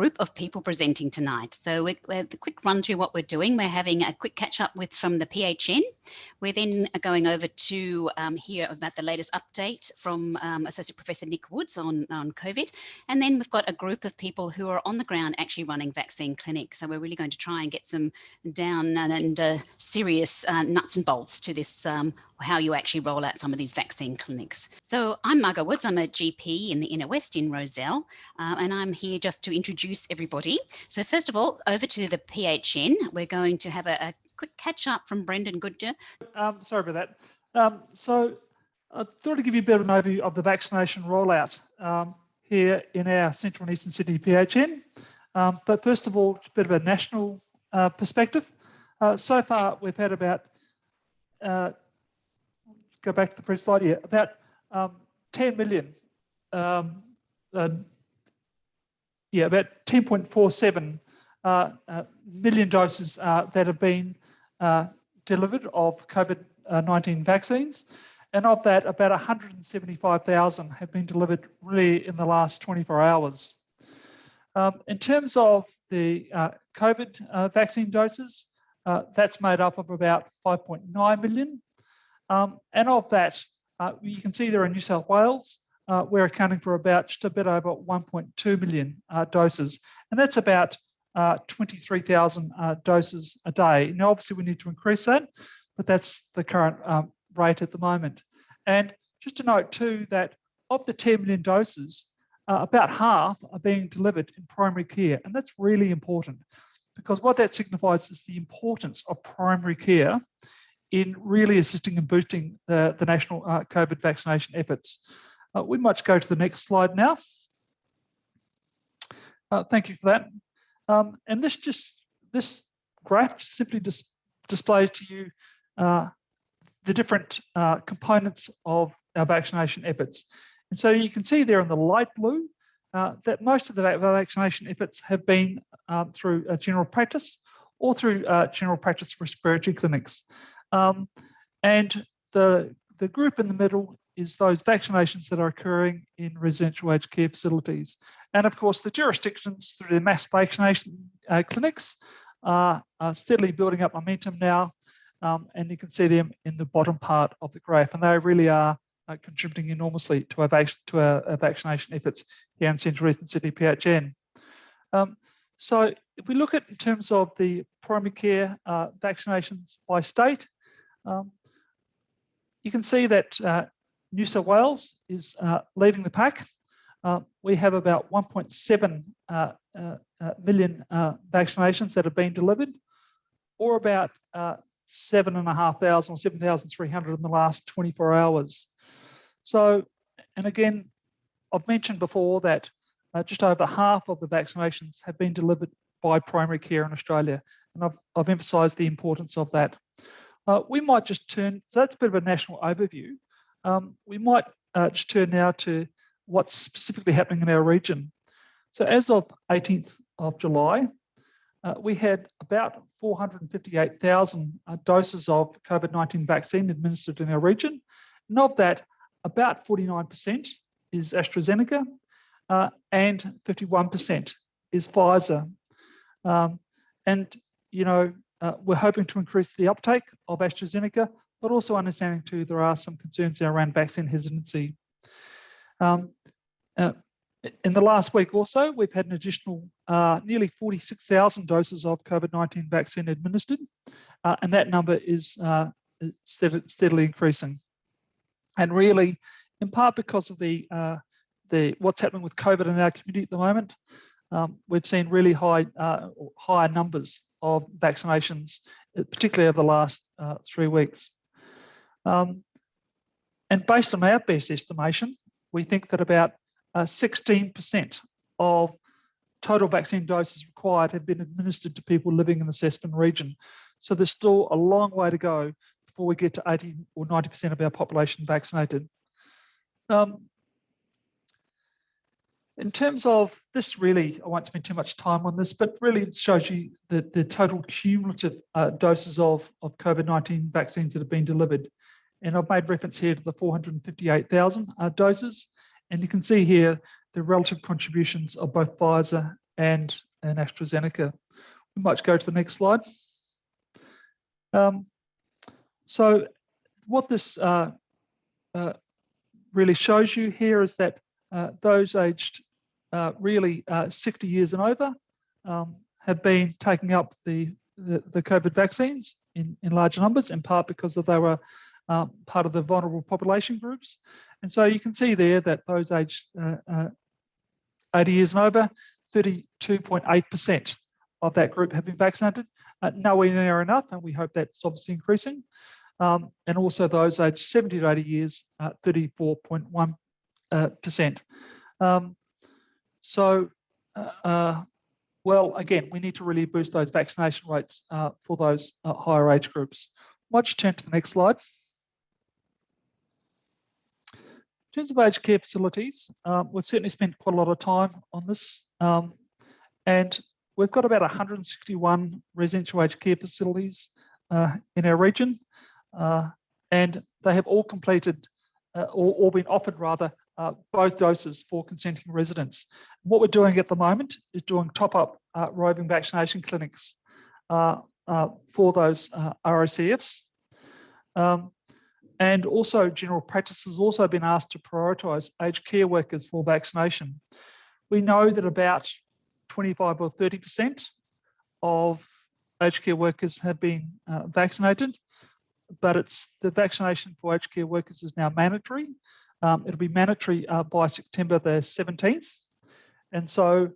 group of people presenting tonight. So we're a quick run through what we're doing. We're having a quick catch up from the PHN. We're then going over to hear about the latest update from Associate Professor Nick Woods on COVID. And then we've got a group of people who are on the ground actually running vaccine clinics. So we're really going to try and get some down and serious nuts and bolts to this, how you actually roll out some of these vaccine clinics. So I'm Margot Woods. I'm a GP in the Inner West in Rozelle, and I'm here just to introduce everybody. So first of all, over to the PHN. We're going to have a quick catch up from Brendan Goodger. Sorry about that. So I thought I'd give you a bit of an overview of the vaccination rollout here in our Central and Eastern Sydney PHN. But first of all, a bit of a national perspective. So far, we've had about, go back to the previous slide here, about 10 million, about 10.47 million doses that have been delivered of COVID-19 vaccines. And of that, about 175,000 have been delivered really in the last 24 hours. In terms of the COVID vaccine doses, that's made up of about 5.9 million. And of that, you can see there in New South Wales, we're accounting for about just a bit over 1.2 million doses. And that's about 23,000 doses a day. Now, obviously, we need to increase that, but that's the current rate at the moment. And just to note too that of the 10 million doses, about half are being delivered in primary care. And that's really important because what that signifies is the importance of primary care in really assisting and boosting the national COVID vaccination efforts. We might go to the next slide now. Thank you for that. And this graph simply displays to you the different components of our vaccination efforts. And so you can see there in the light blue that most of the vaccination efforts have been through general practice or through general practice respiratory clinics. And the group in the middle is those vaccinations that are occurring in residential aged care facilities. And of course, the jurisdictions through the mass vaccination clinics are steadily building up momentum now. And you can see them in the bottom part of the graph. And they really are contributing enormously to our vaccination efforts here in Central Eastern Sydney PHN. So if we look at in terms of the primary care vaccinations by state, you can see that New South Wales is leading the pack. We have about 1.7 million vaccinations that have been delivered, or about 7,500 or 7,300 in the last 24 hours. So, and again, I've mentioned before that just over half of the vaccinations have been delivered by primary care in Australia, and I've emphasised the importance of that. We might just turn, so that's a bit of a national overview. We might just turn now to what's specifically happening in our region. So as of 18th of July, we had about 458,000 doses of COVID-19 vaccine administered in our region. And of that, about 49% is Astrazeneca and 51% is Pfizer. And, you know, we're hoping to increase the uptake of Astrazeneca, but also understanding too there are some concerns around vaccine hesitancy. In the last week also, we've had an additional nearly 46,000 doses of COVID-19 vaccine administered, and that number is steadily increasing. And really, in part because of the what's happening with COVID in our community at the moment, we've seen really higher numbers of vaccinations, particularly over the last 3 weeks. And based on our best estimation, we think that about 16% of total vaccine doses required have been administered to people living in the Sespen region. So there's still a long way to go before we get to 80 or 90% of our population vaccinated. In terms of this, really, I won't spend too much time on this, but really it shows you the total cumulative doses of COVID-19 vaccines that have been delivered. And I've made reference here to the 458,000 doses. And you can see here the relative contributions of both Pfizer and Astrazeneca. We might go to the next slide. So what this really shows you here is that those aged really 60 years and over have been taking up the COVID vaccines in larger numbers, in part because they were part of the vulnerable population groups. And so you can see there that those aged 80 years and over, 32.8% of that group have been vaccinated. Nowhere near enough, and we hope that's obviously increasing. And also those aged 70 to 80 years, 34.1%. Well, again, we need to really boost those vaccination rates for those higher age groups. Why don't you turn to the next slide? In terms of aged care facilities, we've certainly spent quite a lot of time on this. And we've got about 161 residential aged care facilities in our region. And they have all completed, or been offered rather, both doses for consenting residents. What we're doing at the moment is doing top-up roving vaccination clinics for those ROCFs. And also general practice has also been asked to prioritise aged care workers for vaccination. We know that about 25 or 30% of aged care workers have been vaccinated, but the vaccination for aged care workers is now mandatory. It'll be mandatory by September the 17th. And so,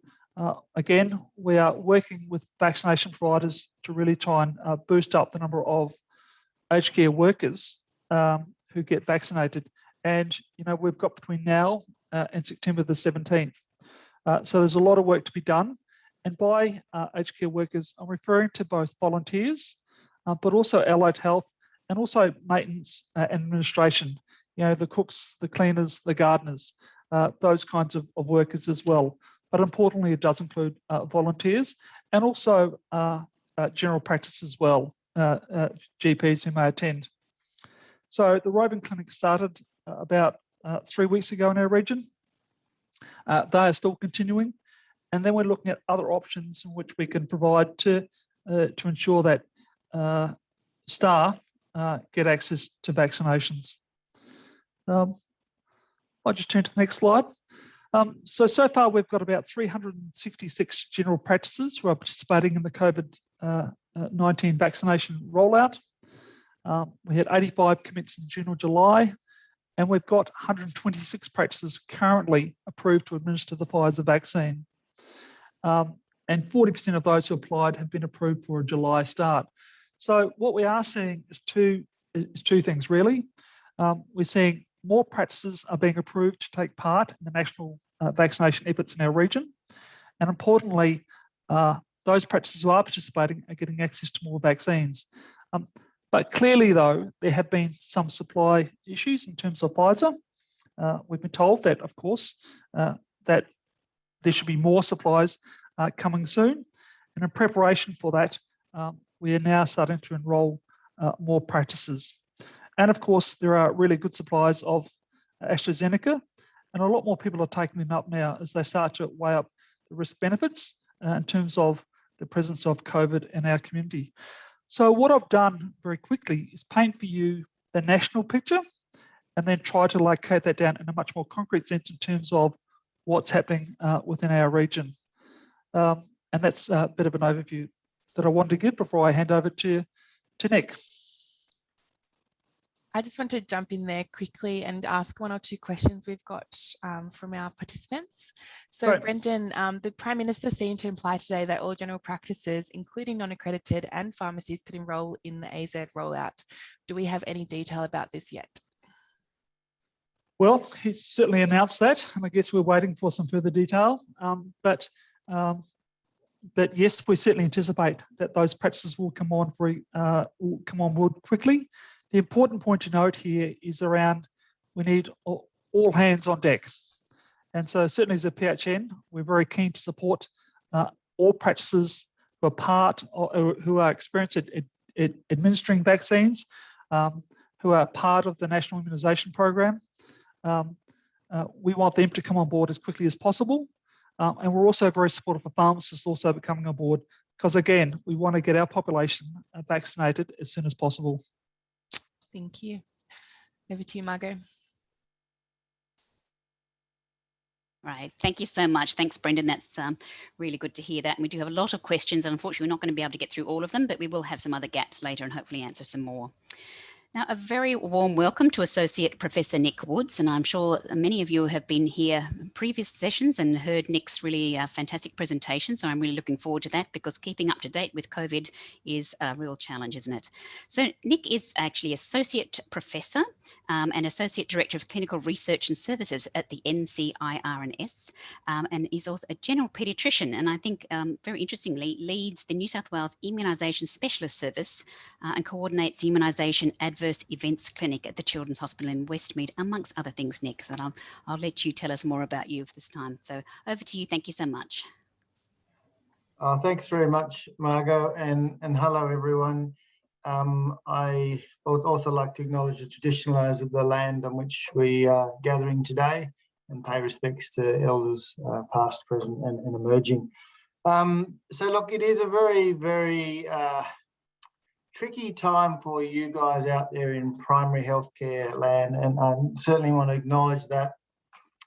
again, we are working with vaccination providers to really try and boost up the number of aged care workers who get vaccinated. And, we've got between now and September the 17th. So there's a lot of work to be done. And by aged care workers, I'm referring to both volunteers, but also allied health, and also maintenance and administration. The cooks, the cleaners, the gardeners, those kinds of workers as well. But importantly, it does include volunteers and also general practice as well, GPs who may attend. So the roving clinic started about 3 weeks ago in our region. They are still continuing. And then we're looking at other options in which we can provide to ensure that staff get access to vaccinations. I'll just turn to the next slide. So far we've got about 366 general practices who are participating in the COVID-19 vaccination rollout. We had 85 commits in June or July, and we've got 126 practices currently approved to administer the Pfizer vaccine. And 40% of those who applied have been approved for a July start. So what we are seeing is two things really. We're seeing more practices are being approved to take part in the national vaccination efforts in our region. And importantly, those practices who are participating are getting access to more vaccines. But clearly though, there have been some supply issues in terms of Pfizer. We've been told that, of course, that there should be more supplies coming soon. And in preparation for that, we are now starting to enrol more practices. And of course, there are really good supplies of Astrazeneca, and a lot more people are taking them up now as they start to weigh up the risk benefits in terms of the presence of COVID in our community. So what I've done very quickly is paint for you the national picture and then try to locate that down in a much more concrete sense in terms of what's happening within our region. And that's a bit of an overview that I wanted to give before I hand over to Nick. I just want to jump in there quickly and ask one or two questions we've got from our participants. So right. Brendan, the Prime Minister seemed to imply today that all general practices, including non-accredited and pharmacies, could enrol in the AZ rollout. Do we have any detail about this yet? Well, he's certainly announced that, and I guess we're waiting for some further detail. But yes, we certainly anticipate that those practices will come on board quickly. The important point to note here is around we need all hands on deck. And so certainly as a PHN, we're very keen to support all practices who are part or who are experienced at administering vaccines, who are part of the National Immunisation Program. We want them to come on board as quickly as possible. And we're also very supportive for pharmacists also becoming on board, because again, we want to get our population vaccinated as soon as possible. Thank you. Over to you, Margot. Right, thank you so much. Thanks, Brendan. That's really good to hear that. And we do have a lot of questions, and unfortunately, we're not going to be able to get through all of them, but we will have some other gaps later and hopefully answer some more. Now, a very warm welcome to Associate Professor Nick Woods, and I'm sure many of you have been here in previous sessions and heard Nick's really fantastic presentation, so I'm really looking forward to that, because keeping up to date with COVID is a real challenge, isn't it? So Nick is actually Associate Professor and Associate Director of Clinical Research and Services at the NCIRS, and he's also a general paediatrician, and I think very interestingly leads the New South Wales Immunisation Specialist Service and coordinates the Immunisation Adverse Events Clinic at the Children's Hospital in Westmead, amongst other things, Nick. So I'll let you tell us more about you this time. So over to you. Thank you so much. Thanks very much, Margot, and hello, everyone. I would also like to acknowledge the traditional owners of the land on which we are gathering today and pay respects to elders past, present and emerging. So look, it is a very, very tricky time for you guys out there in primary healthcare land, and I certainly want to acknowledge that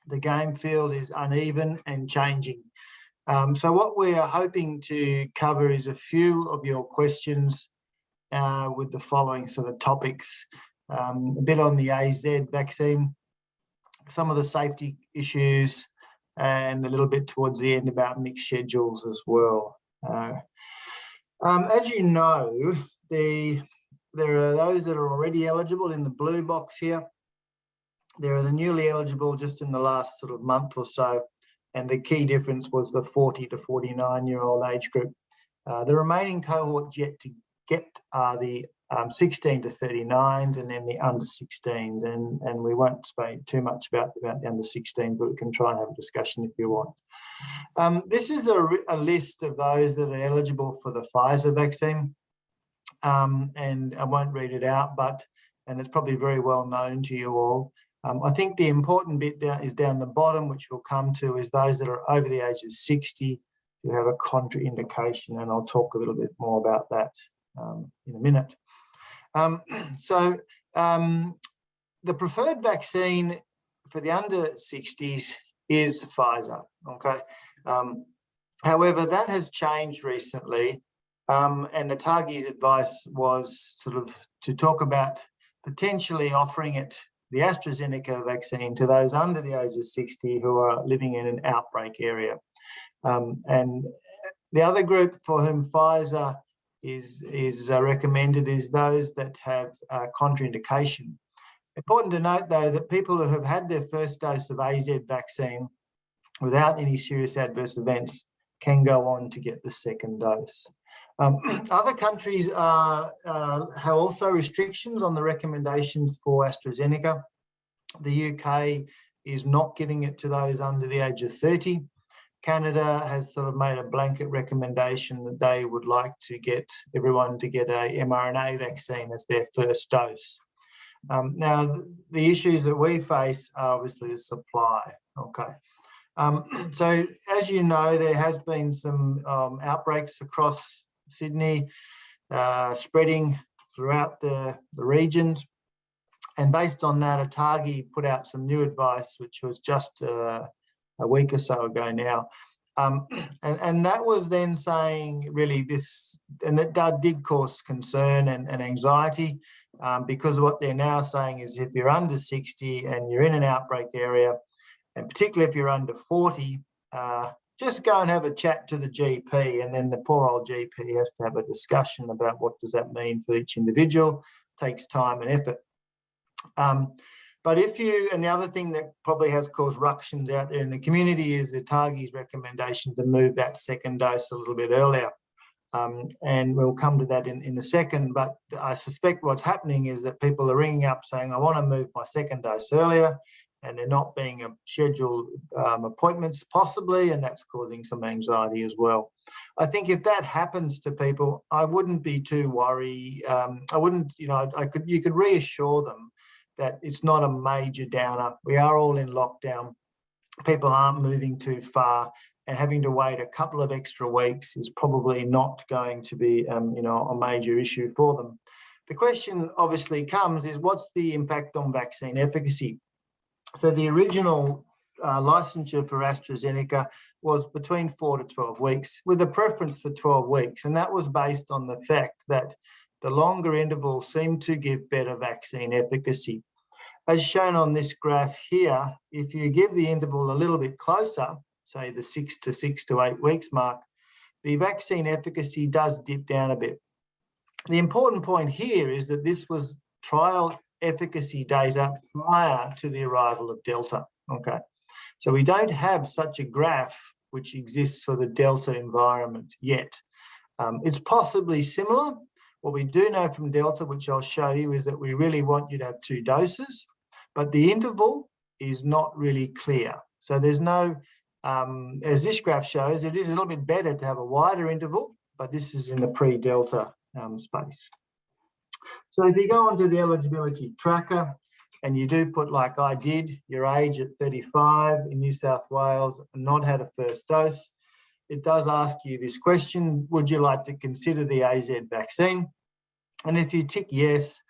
the game field is uneven and changing. So what we are hoping to cover is a few of your questions with the following sort of topics. A bit on the AZ vaccine, some of the safety issues, and a little bit towards the end about mixed schedules as well. As you know, there are those that are already eligible in the blue box here. There are the newly eligible just in the last sort of month or so, and the key difference was the 40 to 49-year-old age group. The remaining cohorts yet to get are the 16 to 39s and then the under 16s, and we won't speak too much about the under 16, but we can try and have a discussion if you want. This is a list of those that are eligible for the Pfizer vaccine. And I won't read it out, and it's probably very well known to you all. I think the important bit is down the bottom, which we'll come to, is those that are over the age of 60 who have a contraindication, and I'll talk a little bit more about that in a minute. The preferred vaccine for the under 60s is Pfizer, okay? However, that has changed recently. And the TARGI's advice was sort of to talk about potentially offering it, the Astrazeneca vaccine, to those under the age of 60 who are living in an outbreak area. And the other group for whom Pfizer is recommended is those that have contraindication. Important to note, though, that people who have had their first dose of AZ vaccine without any serious adverse events can go on to get the second dose. Other countries have also restrictions on the recommendations for Astrazeneca. The UK is not giving it to those under the age of 30. Canada has sort of made a blanket recommendation that they would like to get everyone to get a mRNA vaccine as their first dose. Now, the issues that we face are obviously the supply, okay? So as you know, there has been some outbreaks across Sydney, spreading throughout the regions. And based on that, ATAGI put out some new advice, which was just a week or so ago now. And that was then saying really this, and it did cause concern and anxiety, because what they're now saying is if you're under 60 and you're in an outbreak area, and particularly if you're under 40, just go and have a chat to the GP, and then the poor old GP has to have a discussion about what does that mean for each individual. Takes time and effort. But if you, and the other thing that probably has caused ructions out there in the community is the TARGI's recommendation to move that second dose a little bit earlier. And we'll come to that in a second, but I suspect what's happening is that people are ringing up saying, I want to move my second dose earlier, and they're not being scheduled appointments possibly, and that's causing some anxiety as well. I think if that happens to people, I wouldn't be too worried. I wouldn't, you could reassure them that it's not a major downer. We are all in lockdown. People aren't moving too far, and having to wait a couple of extra weeks is probably not going to be, a major issue for them. The question obviously comes is, what's the impact on vaccine efficacy? So the original licensure for Astrazeneca was between 4 to 12 weeks, with a preference for 12 weeks. And that was based on the fact that the longer intervals seemed to give better vaccine efficacy. As shown on this graph here, if you give the interval a little bit closer, say the 6 to 8 weeks mark, the vaccine efficacy does dip down a bit. The important point here is that this was trial efficacy data prior to the arrival of Delta. Okay, so we don't have such a graph which exists for the Delta environment yet. It's possibly similar. What we do know from Delta, which I'll show you, is that we really want you to have 2 doses, but the interval is not really clear. So there's no, as this graph shows, it is a little bit better to have a wider interval, but this is in the pre-Delta space. So if you go onto the eligibility tracker and you do put, like I did, your age at 35 in New South Wales and not had a first dose, it does ask you this question: would you like to consider the AZ vaccine? And if you tick yes,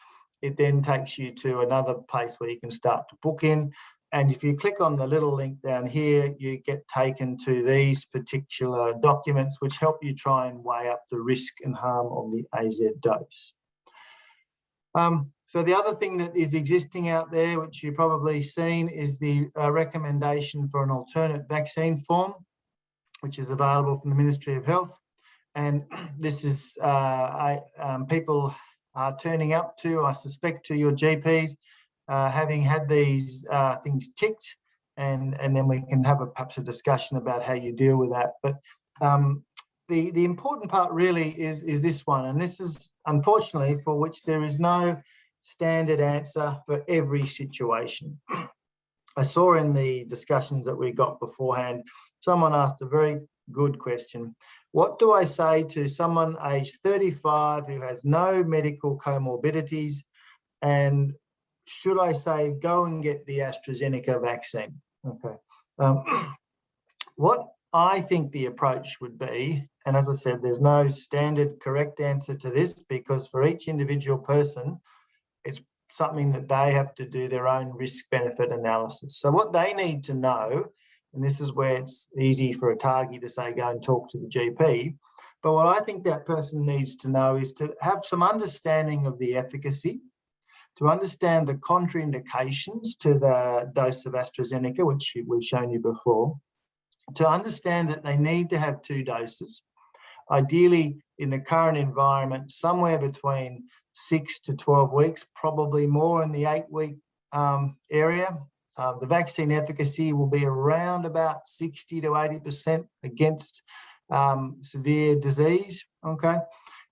it then takes you to another place where you can start to book in. And if you click on the little link down here, you get taken to these particular documents, which help you try and weigh up the risk and harm of the AZ dose. So the other thing that is existing out there, which you've probably seen, is the recommendation for an alternate vaccine form, which is available from the Ministry of Health. And this is people are turning up to, I suspect, to your GPs, having had these things ticked, and then we can have perhaps a discussion about how you deal with that. But the important part really is this one, and this is unfortunately for which there is no standard answer for every situation. I saw in the discussions that we got beforehand, someone asked a very good question. What do I say to someone aged 35 who has no medical comorbidities, and should I say go and get the Astrazeneca vaccine? Okay. What I think the approach would be, and as I said, there's no standard correct answer to this, because for each individual person, it's something that they have to do their own risk-benefit analysis. So what they need to know, and this is where it's easy for a target to say, go and talk to the GP, but what I think that person needs to know is to have some understanding of the efficacy, to understand the contraindications to the dose of Astrazeneca, which we've shown you before, to understand that they need to have 2 doses, ideally in the current environment, somewhere between 6 to 12 weeks, probably more in the 8-week area. The vaccine efficacy will be around about 60 to 80% against severe disease, okay?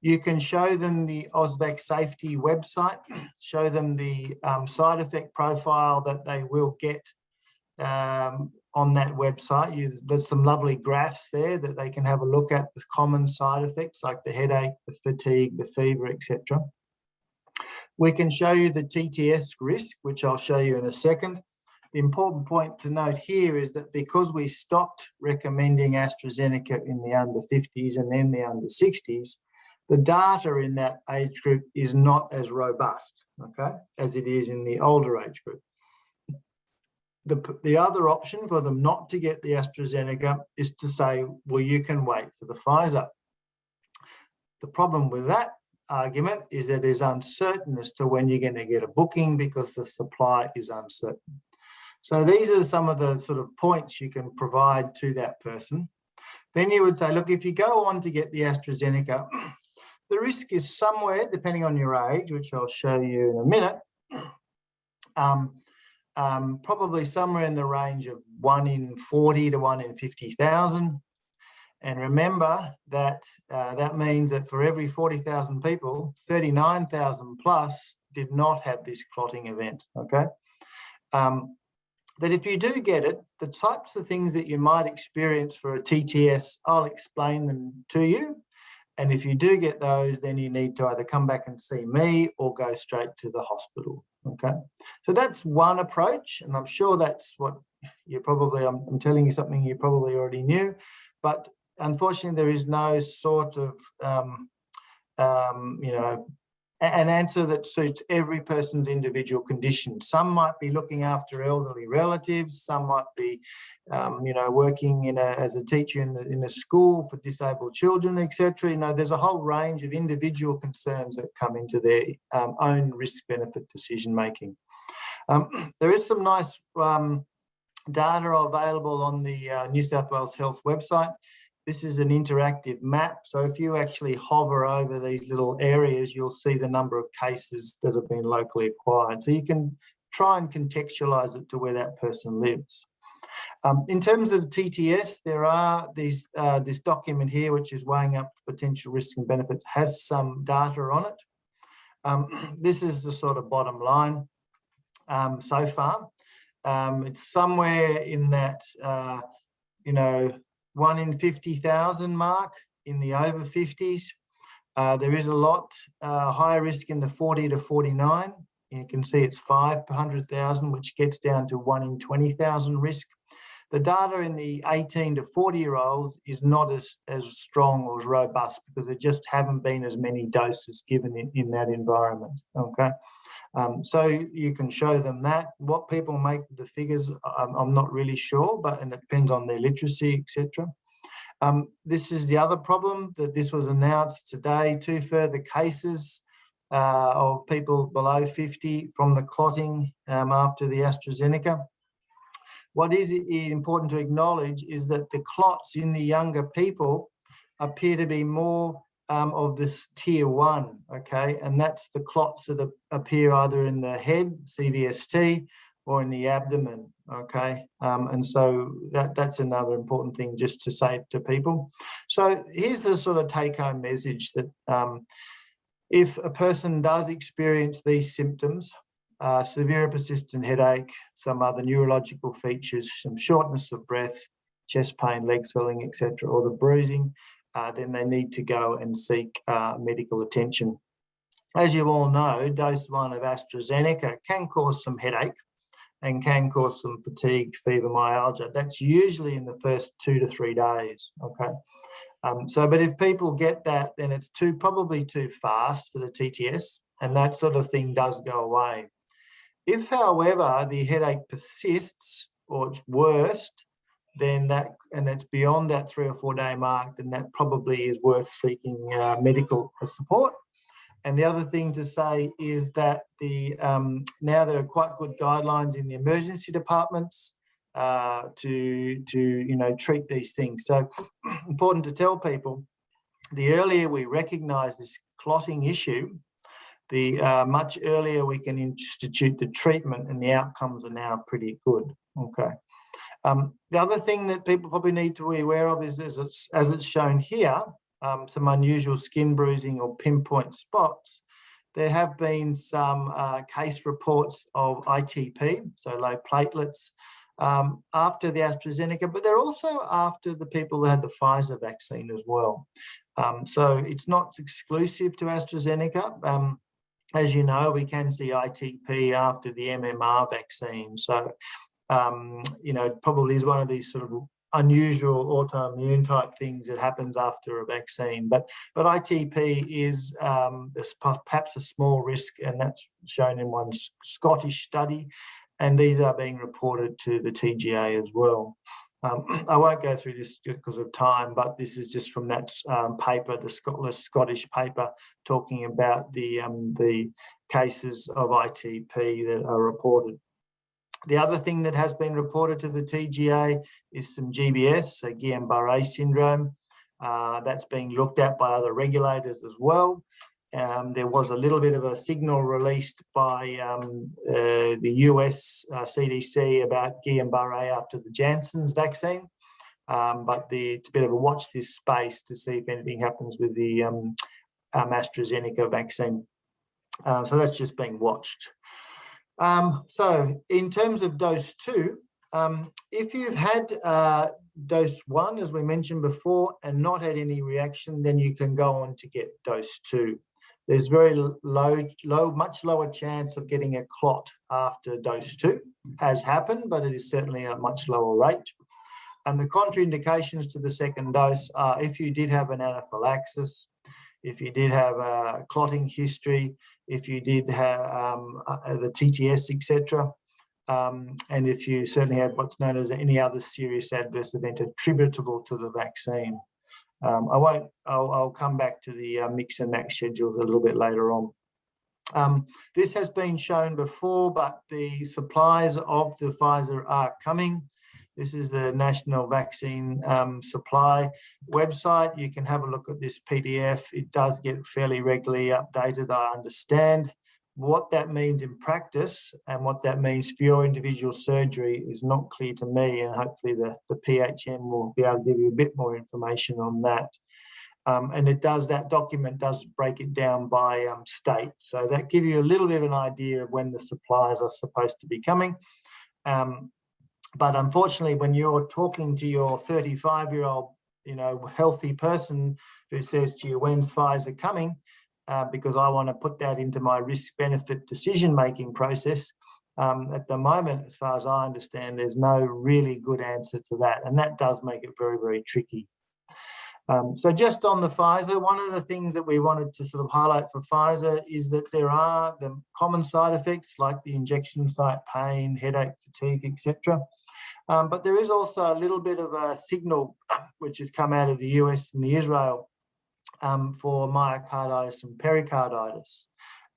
You can show them the AUSVAC safety website, show them the side effect profile that they will get on that website. There's some lovely graphs there that they can have a look at, the common side effects like the headache, the fatigue, the fever, etc. We can show you the TTS risk, which I'll show you in a second. The important point to note here is that because we stopped recommending Astrazeneca in the under 50s and then the under 60s, the data in that age group is not as robust, okay, as it is in the older age group. The other option for them not to get the Astrazeneca is to say, well, you can wait for the Pfizer. The problem with that argument is that it is uncertain as to when you're going to get a booking because the supply is uncertain. So these are some of the sort of points you can provide to that person. Then you would say, look, if you go on to get the Astrazeneca, the risk is somewhere, depending on your age, which I'll show you in a minute, probably somewhere in the range of 1 in 40 to 1 in 50,000. And remember that that means that for every 40,000 people, 39,000 plus did not have this clotting event, okay? That if you do get it, the types of things that you might experience for a TTS, I'll explain them to you. And if you do get those, then you need to either come back and see me or go straight to the hospital, okay? So that's one approach, and I'm sure that's what you probably, I'm telling you something you probably already knew, but unfortunately there is no sort of, you know, an answer that suits every person's individual condition. Some might be looking after elderly relatives, some might be, you know, working as a teacher in a school for disabled children, etc. You know, there's a whole range of individual concerns that come into their own risk-benefit decision-making. There is some nice data available on the New South Wales Health website. This is an interactive map. So if you actually hover over these little areas, you'll see the number of cases that have been locally acquired. So you can try and contextualize it to where that person lives. In terms of TTS, there are these, this document here, which is weighing up potential risks and benefits, has some data on it. This is the sort of bottom line so far. It's somewhere in that, you know, 1 in 50,000 mark in the over 50s. There is a lot higher risk in the 40 to 49. You can see it's 5 per 100,000, which gets down to 1 in 20,000 risk. The data in the 18 to 40-year-olds is not as strong or as robust because there just haven't been as many doses given in that environment, okay? So you can show them that. What people make the figures, I'm not really sure, and it depends on their literacy, etc. This is the other problem, that this was announced today, 2 further cases of people below 50 from the clotting after the Astrazeneca. What is important to acknowledge is that the clots in the younger people appear to be more of this tier 1, okay? And that's the clots that appear either in the head, CVST, or in the abdomen, okay? And so that's another important thing just to say to people. So here's the sort of take-home message that if a person does experience these symptoms, severe persistent headache, some other neurological features, some shortness of breath, chest pain, leg swelling, etc., or the bruising, then they need to go and seek medical attention. As you all know, dose 1 of Astrazeneca can cause some headache and can cause some fatigue, fever, myalgia. That's usually in the first 2 to 3 days, okay? But if people get that, then it's probably too fast for the TTS, and that sort of thing does go away. If, however, the headache persists or it's worst, then and it's beyond that 3 or 4 day mark, then that probably is worth seeking medical support. And the other thing to say is that now there are quite good guidelines in the emergency departments to treat these things. So important to tell people, the earlier we recognise this clotting issue, the much earlier we can institute the treatment, and the outcomes are now pretty good. Okay. The other thing that people probably need to be aware of is, as it's shown here, some unusual skin bruising or pinpoint spots. There have been some case reports of ITP, so low platelets, after the Astrazeneca, but they're also after the people that had the Pfizer vaccine as well. So it's not exclusive to AstraZeneca. As you know, we can see ITP after the MMR vaccine. So, it probably is one of these sort of unusual autoimmune type things that happens after a vaccine. But ITP is perhaps a small risk, and that's shown in one Scottish study. And these are being reported to the TGA as well. I won't go through this because of time, but this is just from that paper, the Scottish paper, talking about the cases of ITP that are reported. The other thing that has been reported to the TGA is some GBS, so Guillain-Barré syndrome. That's being looked at by other regulators as well. There was a little bit of a signal released by the US CDC about Guillain-Barré after the Janssen's vaccine, but it's a bit of a watch this space to see if anything happens with the AstraZeneca vaccine. So that's just being watched. So in terms of dose 2, if you've had dose 1, as we mentioned before, and not had any reaction, then you can go on to get dose 2. there's very much lower chance of getting a clot after dose 2. Has happened, but it is certainly a much lower rate. And the contraindications to the second dose are if you did have an anaphylaxis, if you did have a clotting history, if you did have the TTS, etc., and if you certainly had what's known as any other serious adverse event attributable to the vaccine. I'll come back to the mix and match schedules a little bit later on. This has been shown before, but the supplies of the Pfizer are coming. This is the National Vaccine Supply website. You can have a look at this PDF. It does get fairly regularly updated, I understand. What that means in practice and what that means for your individual surgery is not clear to me, and hopefully the PHM will be able to give you a bit more information on that. And that document does break it down by state. So that gives you a little bit of an idea of when the supplies are supposed to be coming. But unfortunately, when you're talking to your 35-year-old, healthy person who says to you, when's Pfizer coming? Because I want to put that into my risk-benefit decision-making process. At the moment, as far as I understand, there's no really good answer to that. And that does make it very, very tricky. So just on the Pfizer, one of the things that we wanted to sort of highlight for Pfizer is that there are the common side effects like the injection site pain, headache, fatigue, etc. But there is also a little bit of a signal which has come out of the US and the Israel for myocarditis and pericarditis.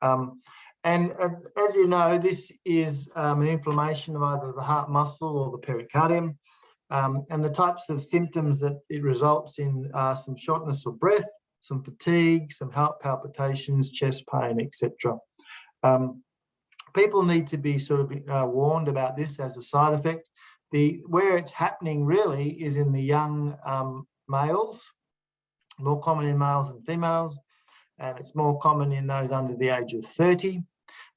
And as you know, this is an inflammation of either the heart muscle or the pericardium. And the types of symptoms that it results in are some shortness of breath, some fatigue, some heart palpitations, chest pain, etc. People need to be sort of warned about this as a side effect. Where it's happening really is in the young males, more common in males and females, and it's more common in those under the age of 30,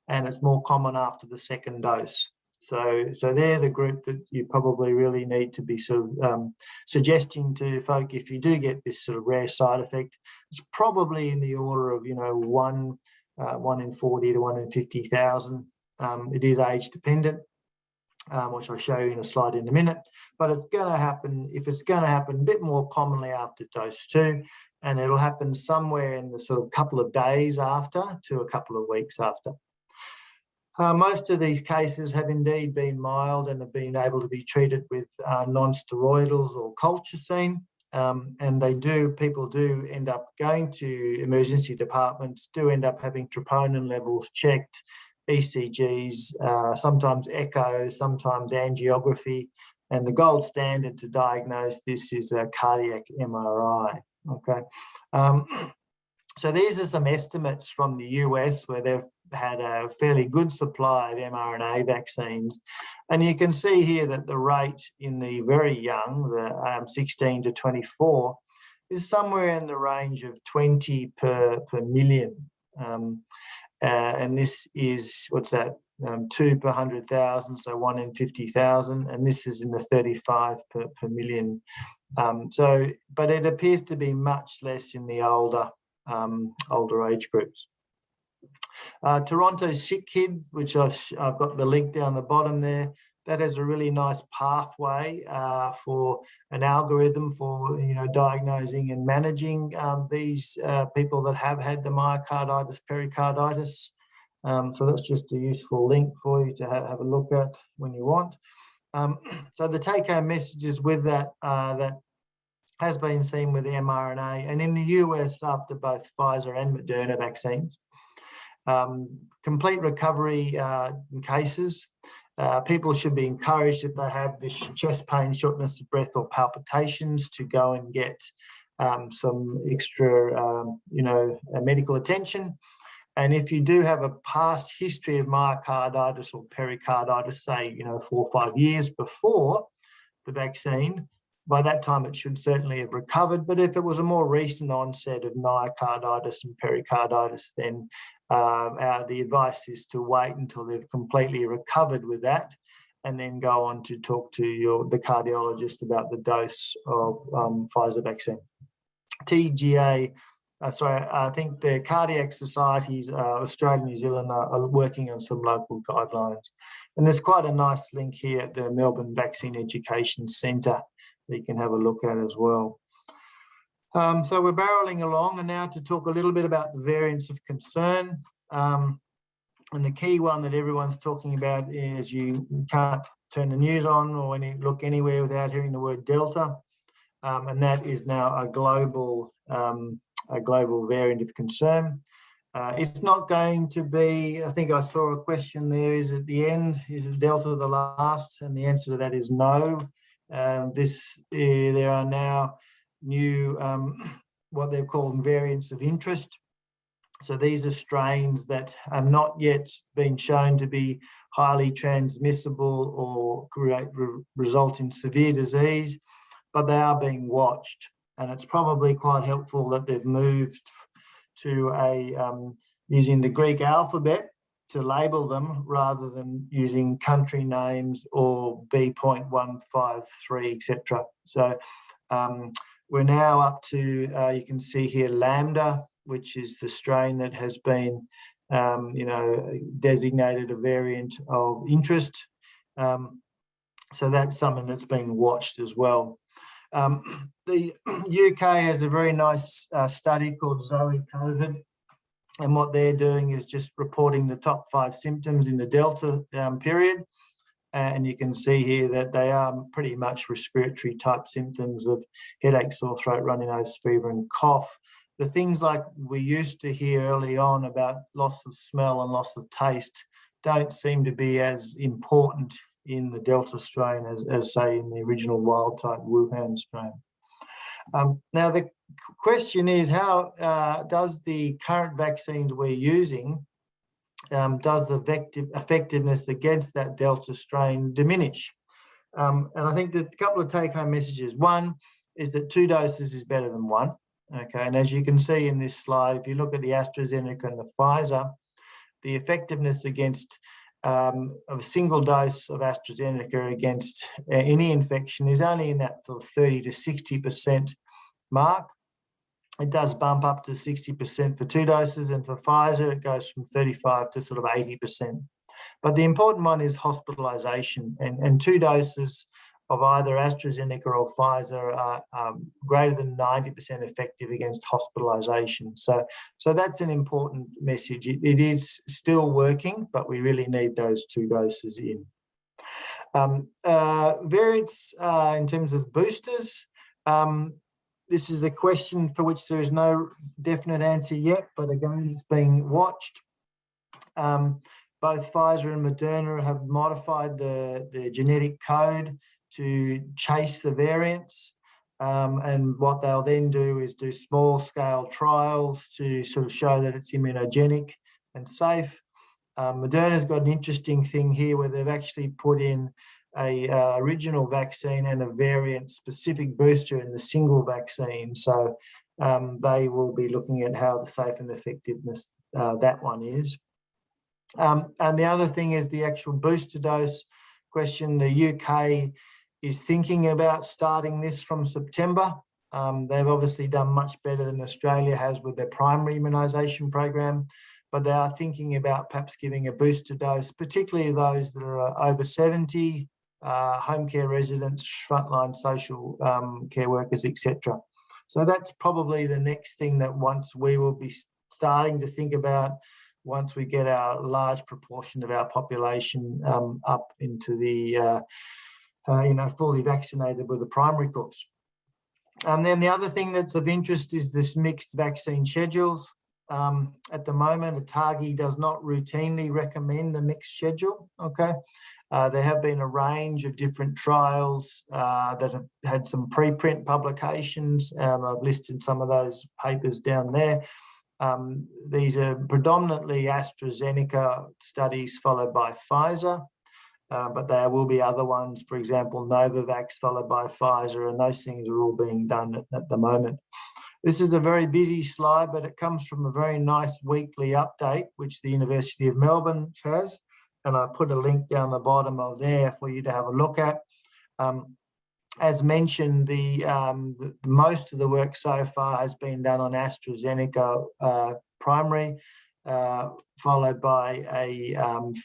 and it's more common after the second dose. So they're the group that you probably really need to be sort of suggesting to folk if you do get this sort of rare side effect. It's probably in the order of, 1 in 40 to 1 in 50,000. It is age dependent, which I'll show you in a slide in a minute. But it's going to happen, if it's going to happen, a bit more commonly after dose 2, and it'll happen somewhere in the sort of couple of days after to a couple of weeks after. Most of these cases have indeed been mild and have been able to be treated with non-steroidals or colchicine, and people do end up going to emergency departments, do end up having troponin levels checked, ECGs, sometimes echoes, sometimes angiography, and the gold standard to diagnose this is a cardiac MRI. Okay, so these are some estimates from the US where they've had a fairly good supply of mRNA vaccines. And you can see here that the rate in the very young, the 16 to 24, is somewhere in the range of 20 per million. And this is, 2 per 100,000, so 1 in 50,000, and this is in the 35 per million. But it appears to be much less in the older age groups. Toronto Sick Kids, which I've got the link down the bottom there, that has a really nice pathway for an algorithm for diagnosing and managing these people that have had the myocarditis, pericarditis. So that's just a useful link for you to have a look at when you want. So the take-home messages with that that has been seen with the mRNA, and in the US after both Pfizer and Moderna vaccines. Complete recovery in cases. People should be encouraged if they have this chest pain, shortness of breath or palpitations to go and get some extra, medical attention. And if you do have a past history of myocarditis or pericarditis, say, 4 or 5 years before the vaccine, by that time it should certainly have recovered. But if it was a more recent onset of myocarditis and pericarditis, then the advice is to wait until they've completely recovered with that, and then go on to talk to the cardiologist about the dose of Pfizer vaccine. TGA I think the cardiac societies, Australia and New Zealand, are working on some local guidelines. And there's quite a nice link here at the Melbourne Vaccine Education Centre that you can have a look at as well. So we're barrelling along, and now to talk a little bit about the variants of concern. And the key one that everyone's talking about is you can't turn the news on or look anywhere without hearing the word Delta. And that is now a global variant of concern. It's not going to be, I think I saw a question there, is at the end, is Delta the last? And the answer to that is no. There are now new, what they're called variants of interest. So these are strains that have not yet been shown to be highly transmissible or result in severe disease, but they are being watched. And it's probably quite helpful that they've moved to using the Greek alphabet to label them rather than using country names or B.153, etc. So we're now up to, you can see here, Lambda, which is the strain that has been, designated a variant of interest. So that's something that's being watched as well. The UK has a very nice study called Zoe COVID, and what they're doing is just reporting the top 5 symptoms in the Delta period. And you can see here that they are pretty much respiratory type symptoms of headache, sore throat, runny nose, fever, and cough. The things like we used to hear early on about loss of smell and loss of taste don't seem to be as important in the Delta strain as say in the original wild type Wuhan strain. Now the question is, how does the current vaccines we're using, does the effectiveness against that Delta strain diminish? And I think that a couple of take-home messages. One is that 2 doses is better than 1. Okay, and as you can see in this slide, if you look at the Astrazeneca and the Pfizer, the effectiveness against of a single dose of Astrazeneca against any infection is only in that sort of 30 to 60% mark. It does bump up to 60% for 2 doses, and for Pfizer, it goes from 35 to sort of 80%. But the important one is hospitalisation, and 2 doses of either Astrazeneca or Pfizer are greater than 90% effective against hospitalisation. So that's an important message. It is still working, but we really need those 2 doses in. Variants in terms of boosters. This is a question for which there is no definite answer yet, but again, it's being watched. Both Pfizer and Moderna have modified the genetic code to chase the variants. And what they'll then do is do small-scale trials to sort of show that it's immunogenic and safe. Moderna's got an interesting thing here where they've actually put in a original vaccine and a variant-specific booster in the single vaccine. So they will be looking at how the safe and effectiveness that one is. And the other thing is the actual booster dose question. The UK is thinking about starting this from September. They've obviously done much better than Australia has with their primary immunisation program, but they are thinking about perhaps giving a booster dose, particularly those that are over 70, home care residents, frontline social care workers, etc. So that's probably the next thing that once we will be starting to think about once we get our large proportion of our population up into the fully vaccinated with the primary course. And then the other thing that's of interest is this mixed vaccine schedules. At the moment, ATAGI does not routinely recommend a mixed schedule, okay? There have been a range of different trials that have had some preprint publications. I've listed some of those papers down there. These are predominantly Astrazeneca studies followed by Pfizer. But there will be other ones, for example, Novavax followed by Pfizer, and those things are all being done at the moment. This is a very busy slide, but it comes from a very nice weekly update, which the University of Melbourne has, and I put a link down the bottom of there for you to have a look at. as mentioned, most of the work so far has been done on Astrazeneca primary, followed by a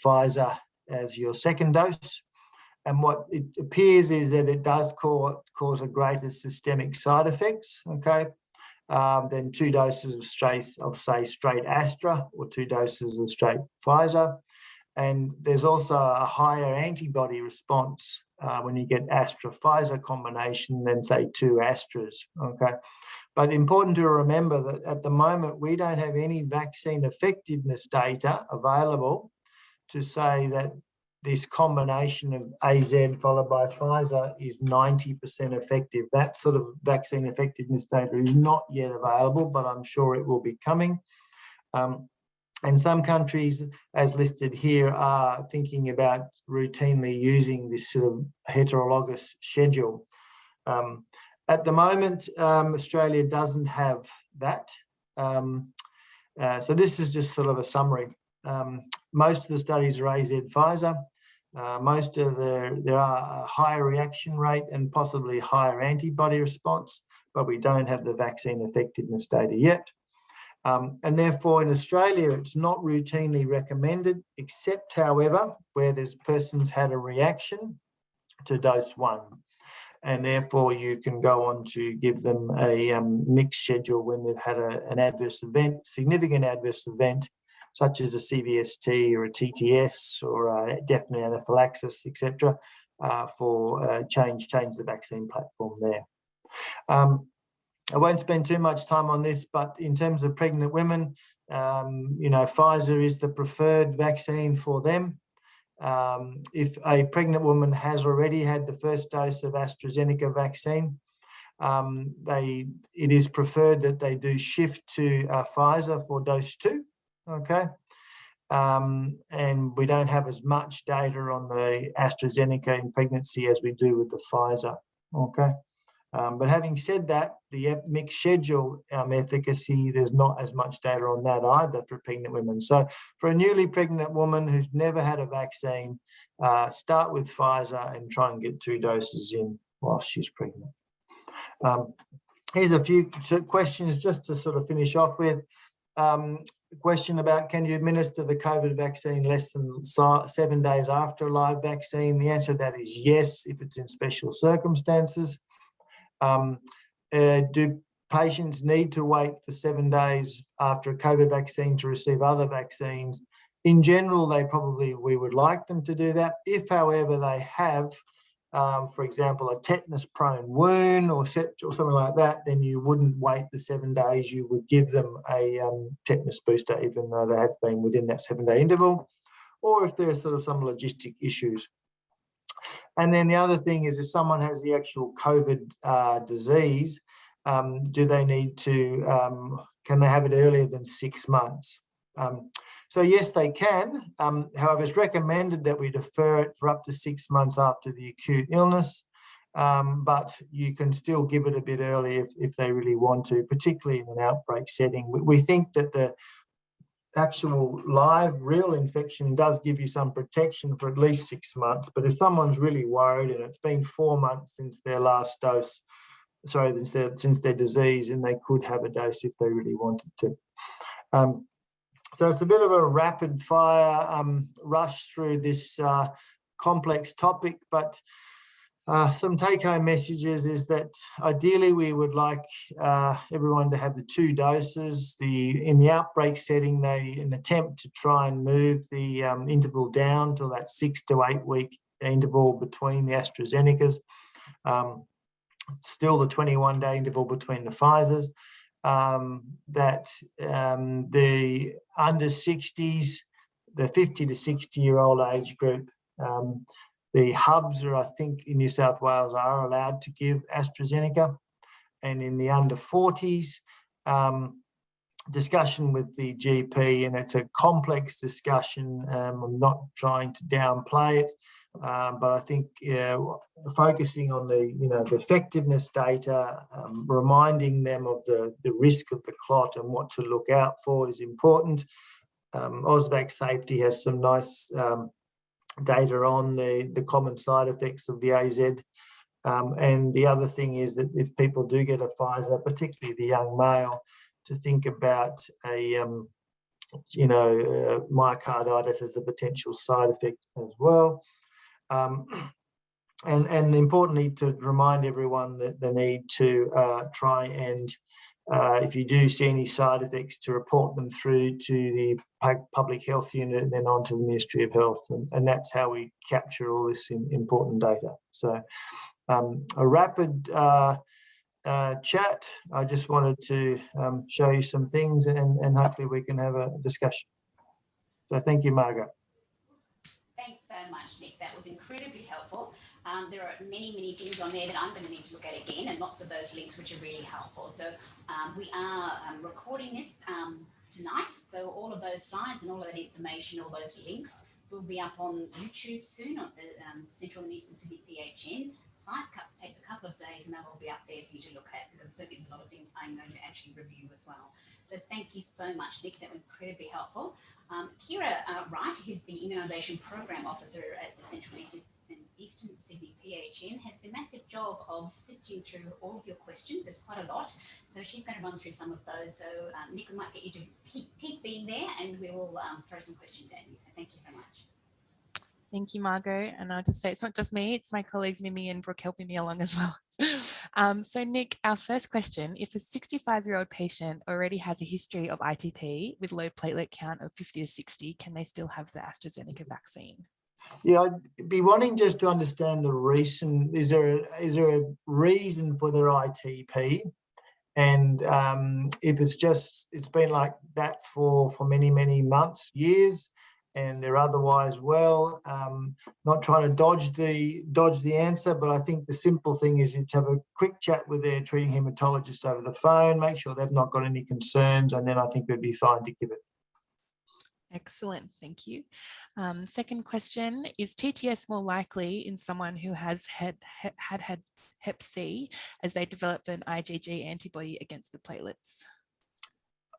Pfizer as your second dose. And what it appears is that it does cause a greater systemic side effects, okay, than 2 doses of straight Astra or 2 doses of straight Pfizer. And there's also a higher antibody response when you get Astra-Pfizer combination than, say, 2 Astras, okay? But important to remember that at the moment, we don't have any vaccine effectiveness data available to say that this combination of AZ followed by Pfizer is 90% effective. That sort of vaccine effectiveness data is not yet available, but I'm sure it will be coming. And some countries, as listed here, are thinking about routinely using this sort of heterologous schedule. At the moment, Australia doesn't have that. So this is just sort of a summary. Most of the studies are AZ Pfizer. There are a higher reaction rate and possibly higher antibody response, but we don't have the vaccine effectiveness data yet. And therefore in Australia, it's not routinely recommended, except however, where there's persons had a reaction to dose 1. And therefore you can go on to give them a mixed schedule when they've had an adverse event, significant adverse event, such as a CVST or a TTS or a definite anaphylaxis, etc., for change the vaccine platform there. I won't spend too much time on this, but in terms of pregnant women, Pfizer is the preferred vaccine for them. If a pregnant woman has already had the first dose of Astrazeneca vaccine, it is preferred that they do shift to Pfizer for dose 2, okay? And we don't have as much data on the Astrazeneca in pregnancy as we do with the Pfizer, okay? But having said that, the mixed schedule efficacy, there's not as much data on that either for pregnant women. So for a newly pregnant woman who's never had a vaccine, start with Pfizer and try and get 2 doses in while she's pregnant. Here's a few questions just to sort of finish off with. Question about, can you administer the COVID vaccine less than 7 days after a live vaccine? The answer to that is yes, if it's in special circumstances. Do patients need to wait for 7 days after a COVID vaccine to receive other vaccines? In general, we would like them to do that. If, however, they have, for example, a tetanus-prone wound or something like that, then you wouldn't wait the 7 days. You would give them a tetanus booster, even though they have been within that 7-day interval, or if there's sort of some logistic issues. And then the other thing is, if someone has the actual COVID disease, do they need to, can they have it earlier than 6 months? So yes, they can. However, it's recommended that we defer it for up to 6 months after the acute illness, but you can still give it a bit early if they really want to, particularly in an outbreak setting. We think that the actual live real infection does give you some protection for at least 6 months, but if someone's really worried and it's been 4 months since their last dose, since their disease, and they could have a dose if they really wanted to. So it's a bit of a rapid fire rush through this complex topic, but some take-home messages is that ideally we would like everyone to have the 2 doses. In the outbreak setting, an attempt to try and move the interval down to that 6 to 8 week interval between the Astrazenecas. Still the 21-day interval between the Pfizers. That the under 60s, the 50 to 60-year-old age group, the hubs are, I think, in New South Wales are allowed to give Astrazeneca. And in the under 40s, discussion with the GP, and it's a complex discussion. I'm not trying to downplay it, but I think focusing on the effectiveness data, reminding them of the risk of the clot and what to look out for is important. Ausvac Safety has some nice data on the common side effects of the AZ And the other thing is that if people do get a Pfizer, particularly the young male, to think about a myocarditis as a potential side effect as well. And importantly, to remind everyone that the need to try and, if you do see any side effects, to report them through to the Public Health Unit and then on to the Ministry of Health. And that's how we capture all this important data. So a rapid chat. I just wanted to show you some things and hopefully we can have a discussion. So thank you, Margaret. Thanks so much, Nick. That was incredibly helpful. There are many things on there that I'm going to need to look at again, and lots of those links which are really helpful. So we are recording this tonight, so all of those slides and all of that information, all those links will be up on YouTube soon on the Central and Eastern Sydney PHN site. It takes a couple of days and that will be up there for you to look at, because certainly there's a lot of things I'm going to actually review as well. So thank you so much, Nick. That was incredibly helpful. Kira Wright, who's the Immunisation Program Officer at the Central and Eastern Sydney PHN, has the massive job of sifting through all of your questions. There's quite a lot. So she's going to run through some of those. So Nick, we might get you to keep being there and we will throw some questions at you. So thank you so much. Thank you, Margot. And I'll just say it's not just me, it's my colleagues Mimi and Brooke helping me along as well. So Nick, our first question, if a 65-year-old patient already has a history of ITP with low platelet count of 50 to 60, can they still have the Astrazeneca vaccine? Yeah, I'd be wanting just to understand the reason. Is there a reason for their ITP? And if it's been like that for many months, years, and they're otherwise well, not trying to dodge the answer, but I think the simple thing is to have a quick chat with their treating haematologist over the phone, make sure they've not got any concerns, and then I think we'd be fine to give it. Excellent, thank you. Second question, is TTS more likely in someone who has had Hep C as they develop an IgG antibody against the platelets?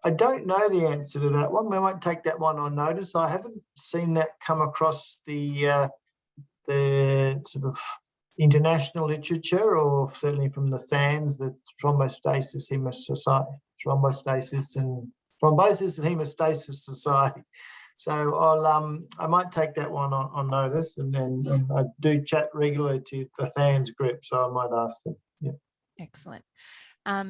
I don't know the answer to that one. We might take that one on notice. I haven't seen that come across the sort of international literature, or certainly from the THANS, the Thrombosis and Hemostasis Society. So I might take that one on notice, and then I do chat regularly to the THANS group, so I might ask them. Yeah. Excellent.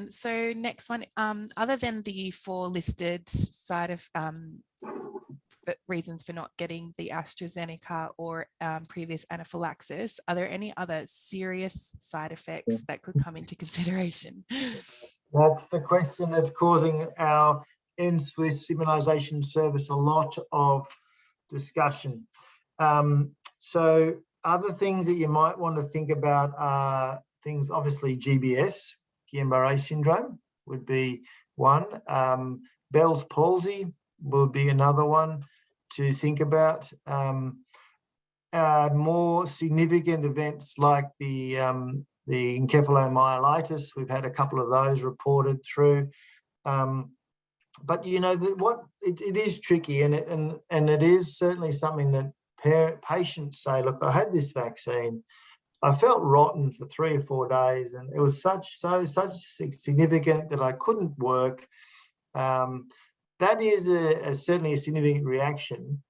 So next one, other than the 4 listed side of reasons for not getting the Astrazeneca or previous anaphylaxis, are there any other serious side effects that could come into consideration? That's the question that's causing our NCIRS Immunisation Service a lot of discussion. So other things that you might want to think about are things, obviously GBS, Guillain-Barré syndrome would be one. Bell's palsy would be another one to think about. More significant events like the encephalomyelitis, we've had a couple of those reported through. But you know it is tricky, and it is certainly something that patients say, look, I had this vaccine, I felt rotten for 3 or 4 days, and it was such significant that I couldn't work. That is certainly a significant reaction,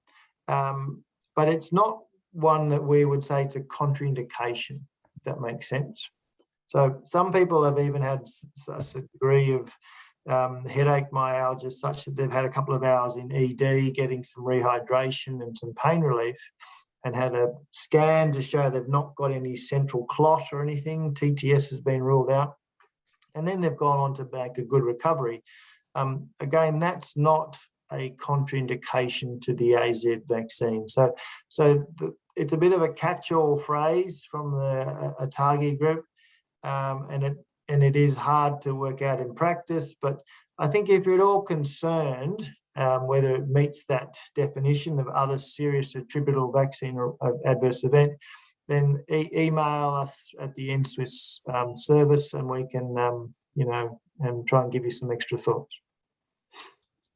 but it's not one that we would say it's a contraindication, if that makes sense. So some people have even had a degree of headache, myalgia, such that they've had a couple of hours in ED getting some rehydration and some pain relief, and had a scan to show they've not got any central clot or anything. TTS has been ruled out. And then they've gone on to make a good recovery. Again, that's not a contraindication to the AZ vaccine. So it's a bit of a catch-all phrase from the ATAGI group, and it is hard to work out in practice. But I think if you're at all concerned whether it meets that definition of other serious attributable vaccine or adverse event, then email us at the NCIRS service, and we can, try and give you some extra thoughts.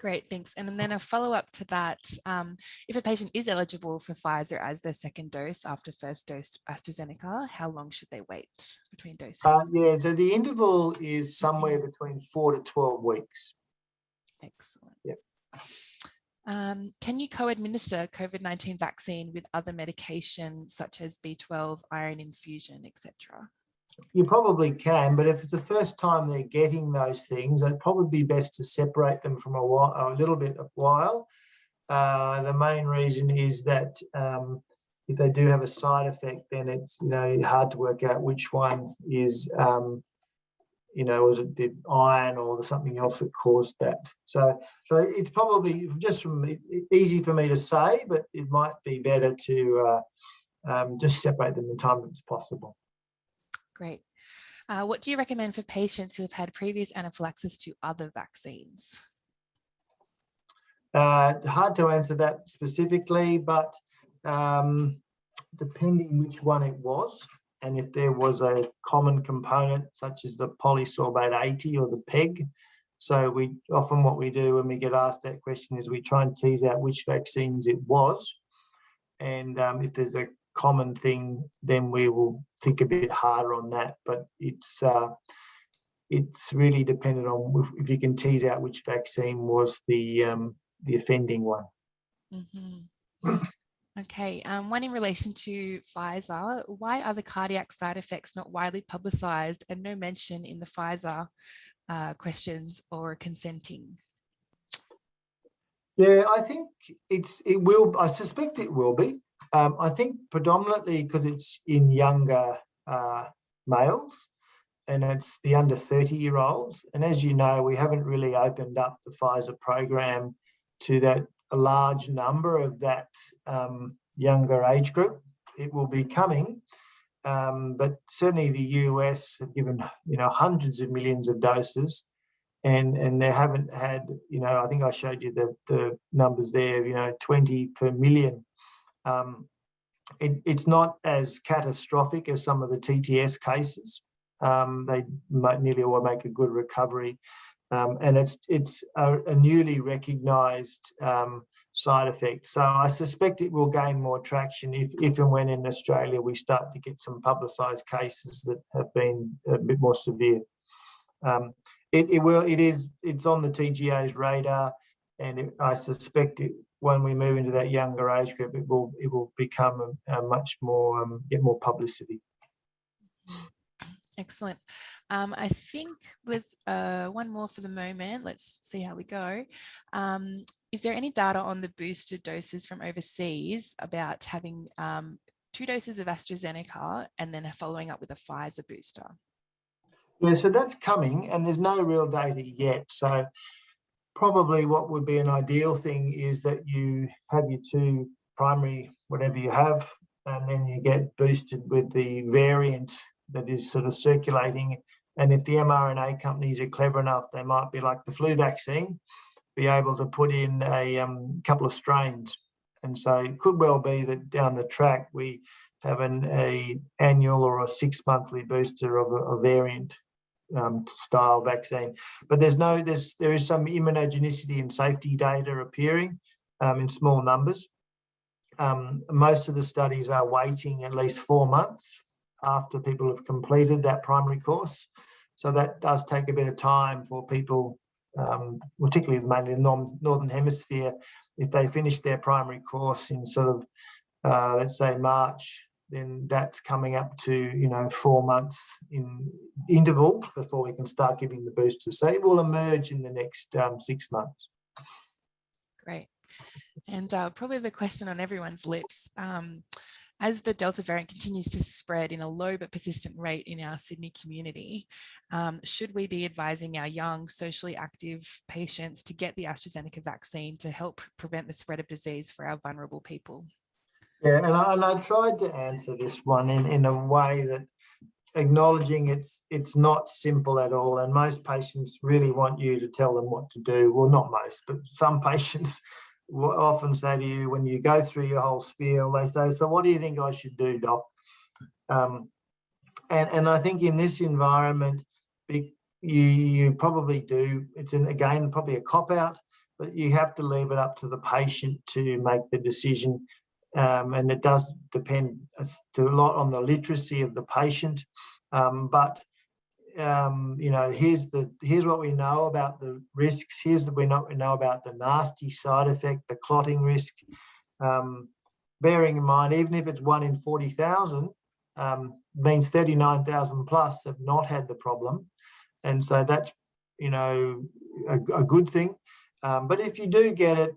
Great, thanks. And then a follow-up to that, if a patient is eligible for Pfizer as their second dose after first dose Astrazeneca, how long should they wait between doses? Yeah, so the interval is somewhere between 4 to 12 weeks. Excellent. Yep. Can you co-administer COVID-19 vaccine with other medications such as B12, iron infusion, etc.? You probably can, but if it's the first time they're getting those things, it'd probably be best to separate them from a little bit of while. The main reason is that if they do have a side effect, then it's hard to work out which one is was it the iron or something else that caused that. So it's probably just easy for me to say, but it might be better to just separate them in time if it's possible. Great. What do you recommend for patients who have had previous anaphylaxis to other vaccines? Hard to answer that specifically, but depending which one it was, and if there was a common component such as the polysorbate 80 or the PEG. So what we do when we get asked that question is we try and tease out which vaccines it was. And if there's a common thing, then we will think a bit harder on that. But it's really dependent on if you can tease out which vaccine was the offending one. Mm-hmm. Okay, one in relation to Pfizer, why are the cardiac side effects not widely publicised and no mention in the Pfizer questions or consenting? Yeah, I think it will. I suspect it will be. I think predominantly because it's in younger males and it's the under 30-year-olds. And as you know, we haven't really opened up the Pfizer program to a large number of that younger age group. It will be coming, but certainly the US have given hundreds of millions of doses, and they haven't had I think I showed you the numbers there. 20 per million. It's not as catastrophic as some of the TTS cases. They might nearly all make a good recovery. And it's a newly recognised side effect. So I suspect it will gain more traction if and when in Australia we start to get some publicised cases that have been a bit more severe. It's on the TGA's radar, and I suspect when we move into that younger age group, it will become a much more get more publicity. Excellent. I think with one more for the moment, let's see how we go. Is there any data on the booster doses from overseas about having 2 doses of Astrazeneca and then following up with a Pfizer booster? Yeah, so that's coming, and there's no real data yet. So probably what would be an ideal thing is that you have your 2 primary, whatever you have, and then you get boosted with the variant that is sort of circulating. And if the mRNA companies are clever enough, they might be like the flu vaccine, be able to put in a couple of strains. And so it could well be that down the track we have an annual or a 6-monthly booster of a variant style vaccine. But there is some immunogenicity and safety data appearing in small numbers. Most of the studies are waiting at least 4 months after people have completed that primary course. So that does take a bit of time for people, particularly mainly in the Northern Hemisphere, if they finish their primary course in sort of, let's say March, then that's coming up to, 4 months in interval before we can start giving the boosters. So it will emerge in the next 6 months. Great. And probably the question on everyone's lips, as the Delta variant continues to spread in a low but persistent rate in our Sydney community, should we be advising our young, socially active patients to get the Astrazeneca vaccine to help prevent the spread of disease for our vulnerable people? Yeah, and I tried to answer this one in a way that acknowledging it's not simple at all, and most patients really want you to tell them what to do. Well, not most, but some patients will often say to you when you go through your whole spiel, they say, "So what do you think I should do, doc?" And I think in this environment, you probably do. It's again probably a cop out, but you have to leave it up to the patient to make the decision. And it does depend a lot on the literacy of the patient. You know, here's what we know about the risks. Here's what we know about the nasty side effect, the clotting risk. Bearing in mind, even if it's 1 in 40,000, means 39,000 plus have not had the problem, and so that's, you know, a good thing. But if you do get it,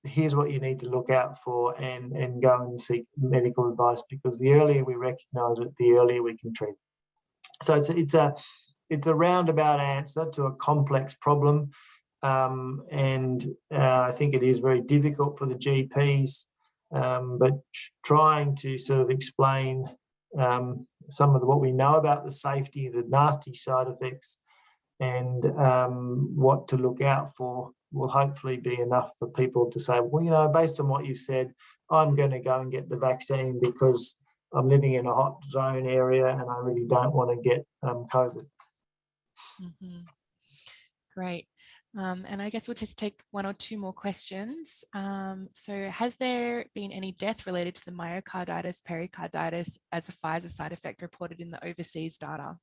here's what you need to look out for, and go and seek medical advice, because the earlier we recognise it, the earlier we can treat. So it's a roundabout answer to a complex problem, and I think it is very difficult for the GPs, but trying to sort of explain some of what we know about the safety, the nasty side effects, and what to look out for will hopefully be enough for people to say, well, you know, based on what you said, I'm going to go and get the vaccine because I'm living in a hot zone area and I really don't want to get COVID. Mm-hmm. Great. And I guess we'll just take 1 or 2 more questions. So has there been any death related to the myocarditis, pericarditis as a Pfizer side effect reported in the overseas data?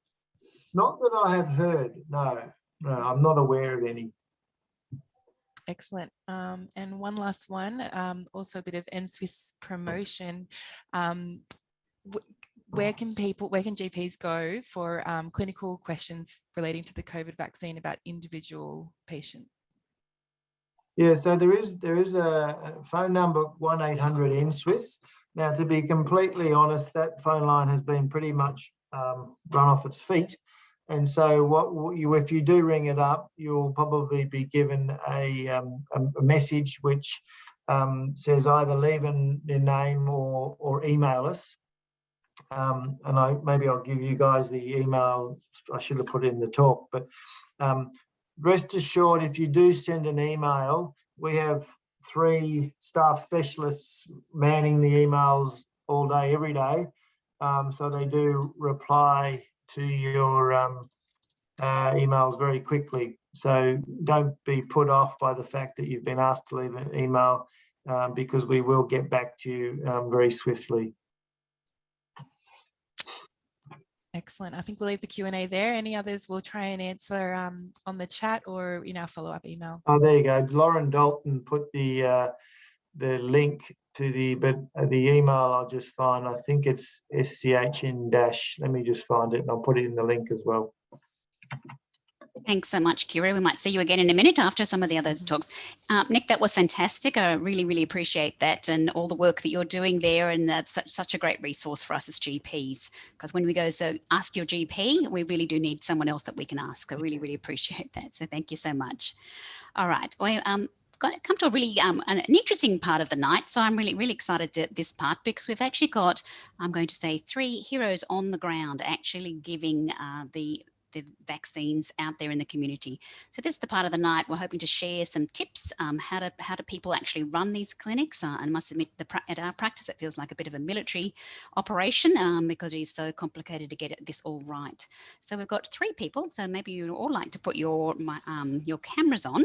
Not that I have heard, no, I'm not aware of any. Excellent. And one last one, also a bit of NCIRS promotion. Where can GPs go for clinical questions relating to the COVID vaccine about individual patient? Yeah, so there is a phone number, 1-800-NCIRS. Now, to be completely honest, that phone line has been pretty much run off its feet. And so if you do ring it up, you'll probably be given a message which says either leave your name or email us. And maybe I'll give you guys the email. I should have put it in the talk, but rest assured, if you do send an email, we have 3 staff specialists manning the emails all day, every day. So they do reply to your emails very quickly. So don't be put off by the fact that you've been asked to leave an email, because we will get back to you very swiftly. Excellent. I think we'll leave the Q&A there. Any others we'll try and answer on the chat or in our follow-up email. Oh, there you go. Lauren Dalton put the link to the email. I'll just find, I think it's SCHN dash. Let me just find it and I'll put it in the link as well. Thanks so much, Kira. We might see you again in a minute after some of the other talks. Nick, that was fantastic. I really, really appreciate that and all the work that you're doing there. And that's such a great resource for us as GPs, because when we go, so ask your GP, we really do need someone else that we can ask. I really, really appreciate that. So thank you so much. All right. Well, come to a really an interesting part of the night. So I'm really, really excited to this part, because we've actually got, I'm going to say, 3 heroes on the ground actually giving the vaccines out there in the community. So this is the part of the night we're hoping to share some tips, how do people actually run these clinics. And I must admit, at our practice, it feels like a bit of a military operation, because it is so complicated to get this all right. So we've got 3 people. So maybe you'd all like to put your cameras on.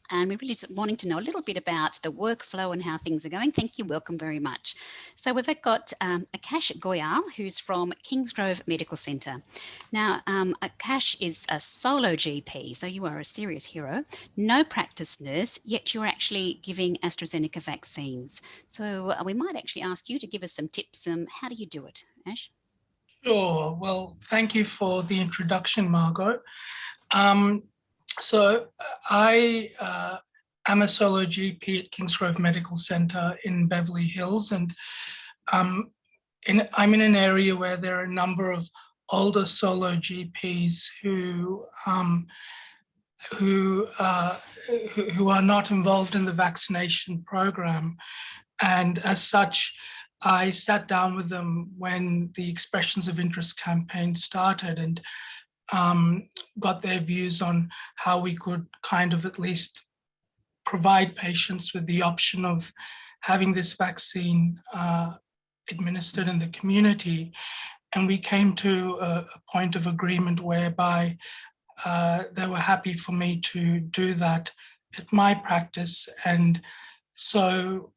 And we're really just wanting to know a little bit about the workflow and how things are going. Thank you, welcome very much. So we've got Akash Goyal, who's from Kingsgrove Medical Centre. Now, Akash is a solo GP, so you are a serious hero. No practice nurse, yet you're actually giving Astrazeneca vaccines. So we might actually ask you to give us some tips. How do you do it, Ash? Sure. Well, thank you for the introduction, Margot. So I am a solo GP at Kingsgrove Medical Centre in Beverly Hills, and I'm in an area where there are a number of older solo GPs who are not involved in the vaccination program, and as such, I sat down with them when the Expressions of Interest campaign started and got their views on how we could kind of at least provide patients with the option of having this vaccine administered in the community. And we came to a point of agreement whereby they were happy for me to do that at my practice. And so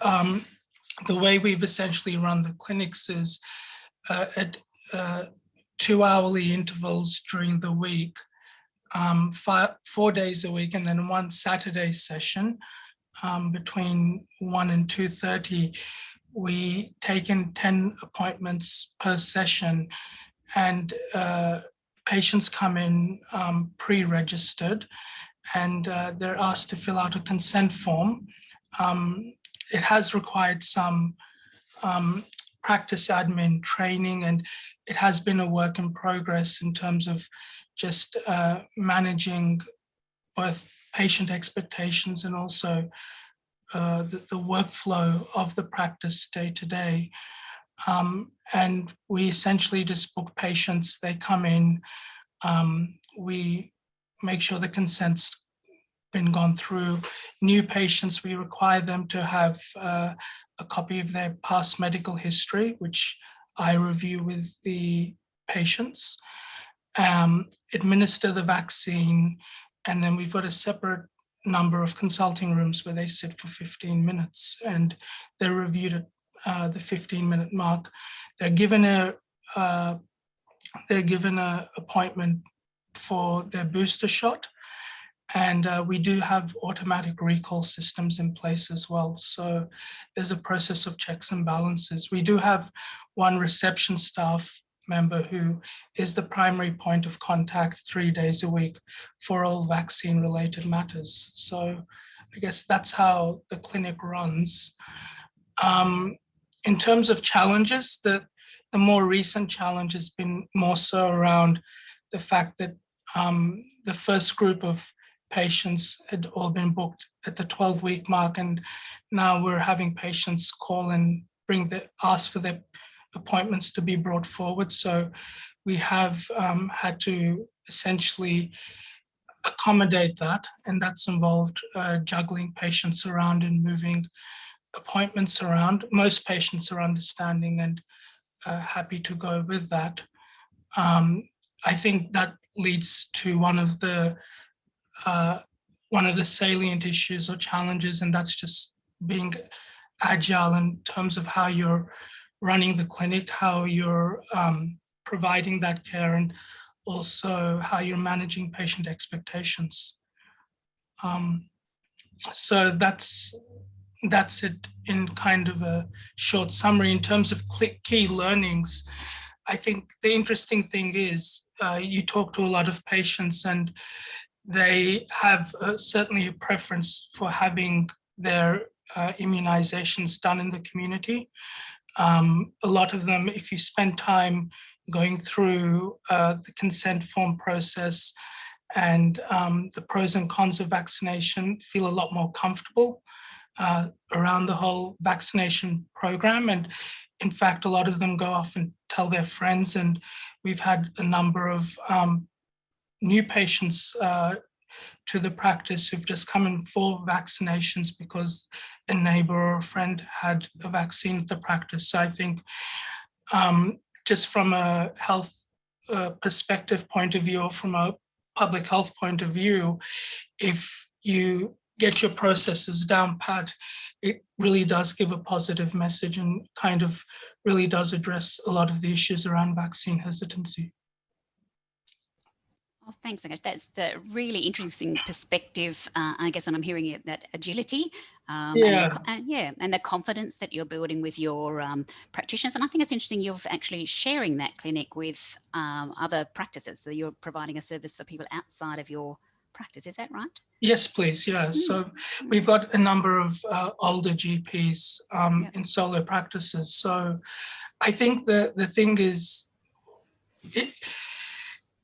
the way we've essentially run the clinics is at 2 hourly intervals during the week, 4 days a week, and then one Saturday session between 1 and 2:30. We take in 10 appointments per session, and patients come in pre-registered, and they're asked to fill out a consent form. It has required some practice admin training, and it has been a work in progress in terms of just managing both patient expectations and also the workflow of the practice day to day. And we essentially just book patients. They come in, we make sure the consent's been gone through. New patients, we require them to have a copy of their past medical history, which I review with the patients, administer the vaccine, and then we've got a separate number of consulting rooms where they sit for 15 minutes and they're reviewed at the 15-minute mark. They're given a appointment for their booster shot, and we do have automatic recall systems in place as well. So there's a process of checks and balances. We do have one reception staff member who is the primary point of contact 3 days a week for all vaccine related matters. So I guess that's how the clinic runs. In terms of challenges, the more recent challenge has been more so around the fact that the first group of patients had all been booked at the 12-week mark, and now we're having patients call and ask for their appointments to be brought forward. So we have had to essentially accommodate that, and that's involved juggling patients around and moving appointments around. Most patients are understanding and happy to go with that. I think that leads to one of the salient issues or challenges, and that's just being agile in terms of how you're running the clinic, how you're providing that care, and also how you're managing patient expectations. So that's it in kind of a short summary. In terms of key learnings, I think the interesting thing is you talk to a lot of patients and they have certainly a preference for having their immunizations done in the community. A lot of them, if you spend time going through the consent form process and the pros and cons of vaccination, feel a lot more comfortable around the whole vaccination program. And in fact, a lot of them go off and tell their friends, and we've had a number of new patients to the practice who've just come in for vaccinations because a neighbor or a friend had a vaccine at the practice. So I think just from a health perspective point of view, or from a public health point of view, if you get your processes down pat, it really does give a positive message and kind of really does address a lot of the issues around vaccine hesitancy. Oh, thanks, Akash. That's the really interesting perspective. I guess, and I'm hearing it, that agility and the confidence that you're building with your practitioners. And I think it's interesting you're actually sharing that clinic with other practices. So you're providing a service for people outside of your practice. Is that right? Yes, please. Yeah. So we've got a number of older GPs in solo practices. So I think the thing is,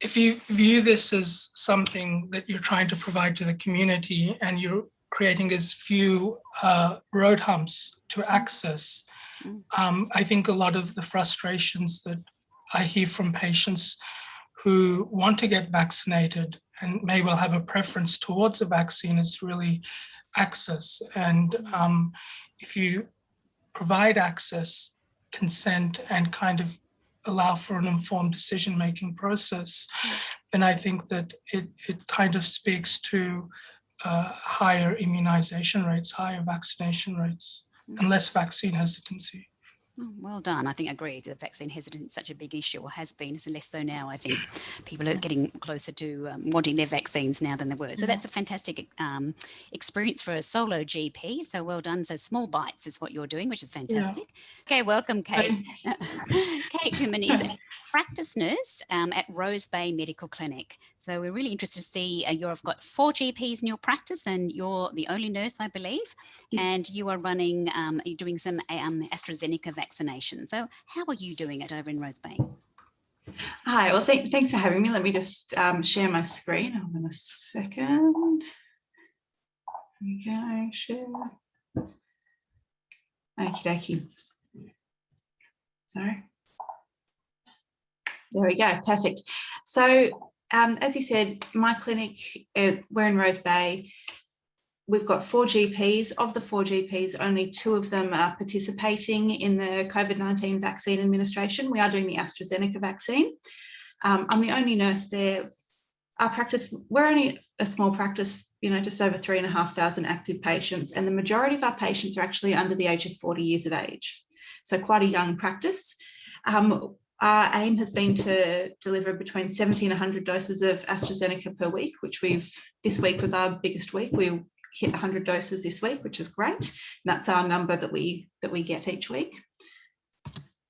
if you view this as something that you're trying to provide to the community and you're creating as few road humps to access, I think a lot of the frustrations that I hear from patients who want to get vaccinated and may well have a preference towards a vaccine is really access. And if you provide access, consent, and kind of allow for an informed decision-making process, then I think that it kind of speaks to higher immunization rates, higher vaccination rates, and less vaccine hesitancy. Oh, well done. I think I agree. The vaccine hesitance is such a big issue, or has been, it's less so now. I think people are getting closer to wanting their vaccines now than they were. So that's a fantastic experience for a solo GP. So well done. So small bites is what you're doing, which is fantastic. Yeah. Okay, welcome, Kate. Kate Humani is a practice nurse at Rose Bay Medical Clinic. So we're really interested to see you've got 4 GPs in your practice, and you're the only nurse, I believe, and you are running, you're doing some Astrazeneca vaccination. So how are you doing it over in Rose Bay? Hi, well, thanks for having me. Let me just share my screen. Hold on a second. There we go, share. Okie dokie. Sorry. There we go, perfect. So as you said, my clinic, we're in Rose Bay. We've got 4 GPs. Of the 4 GPs, only 2 of them are participating in the COVID-19 vaccine administration. We are doing the Astrazeneca vaccine. I'm the only nurse there. Our practice, we're only a small practice, just over 3,500 active patients, and the majority of our patients are actually under the age of 40 years of age. So quite a young practice. Our aim has been to deliver between 70 and 100 doses of Astrazeneca per week, which this week was our biggest week. We hit 100 doses this week, which is great. And that's our number that we get each week.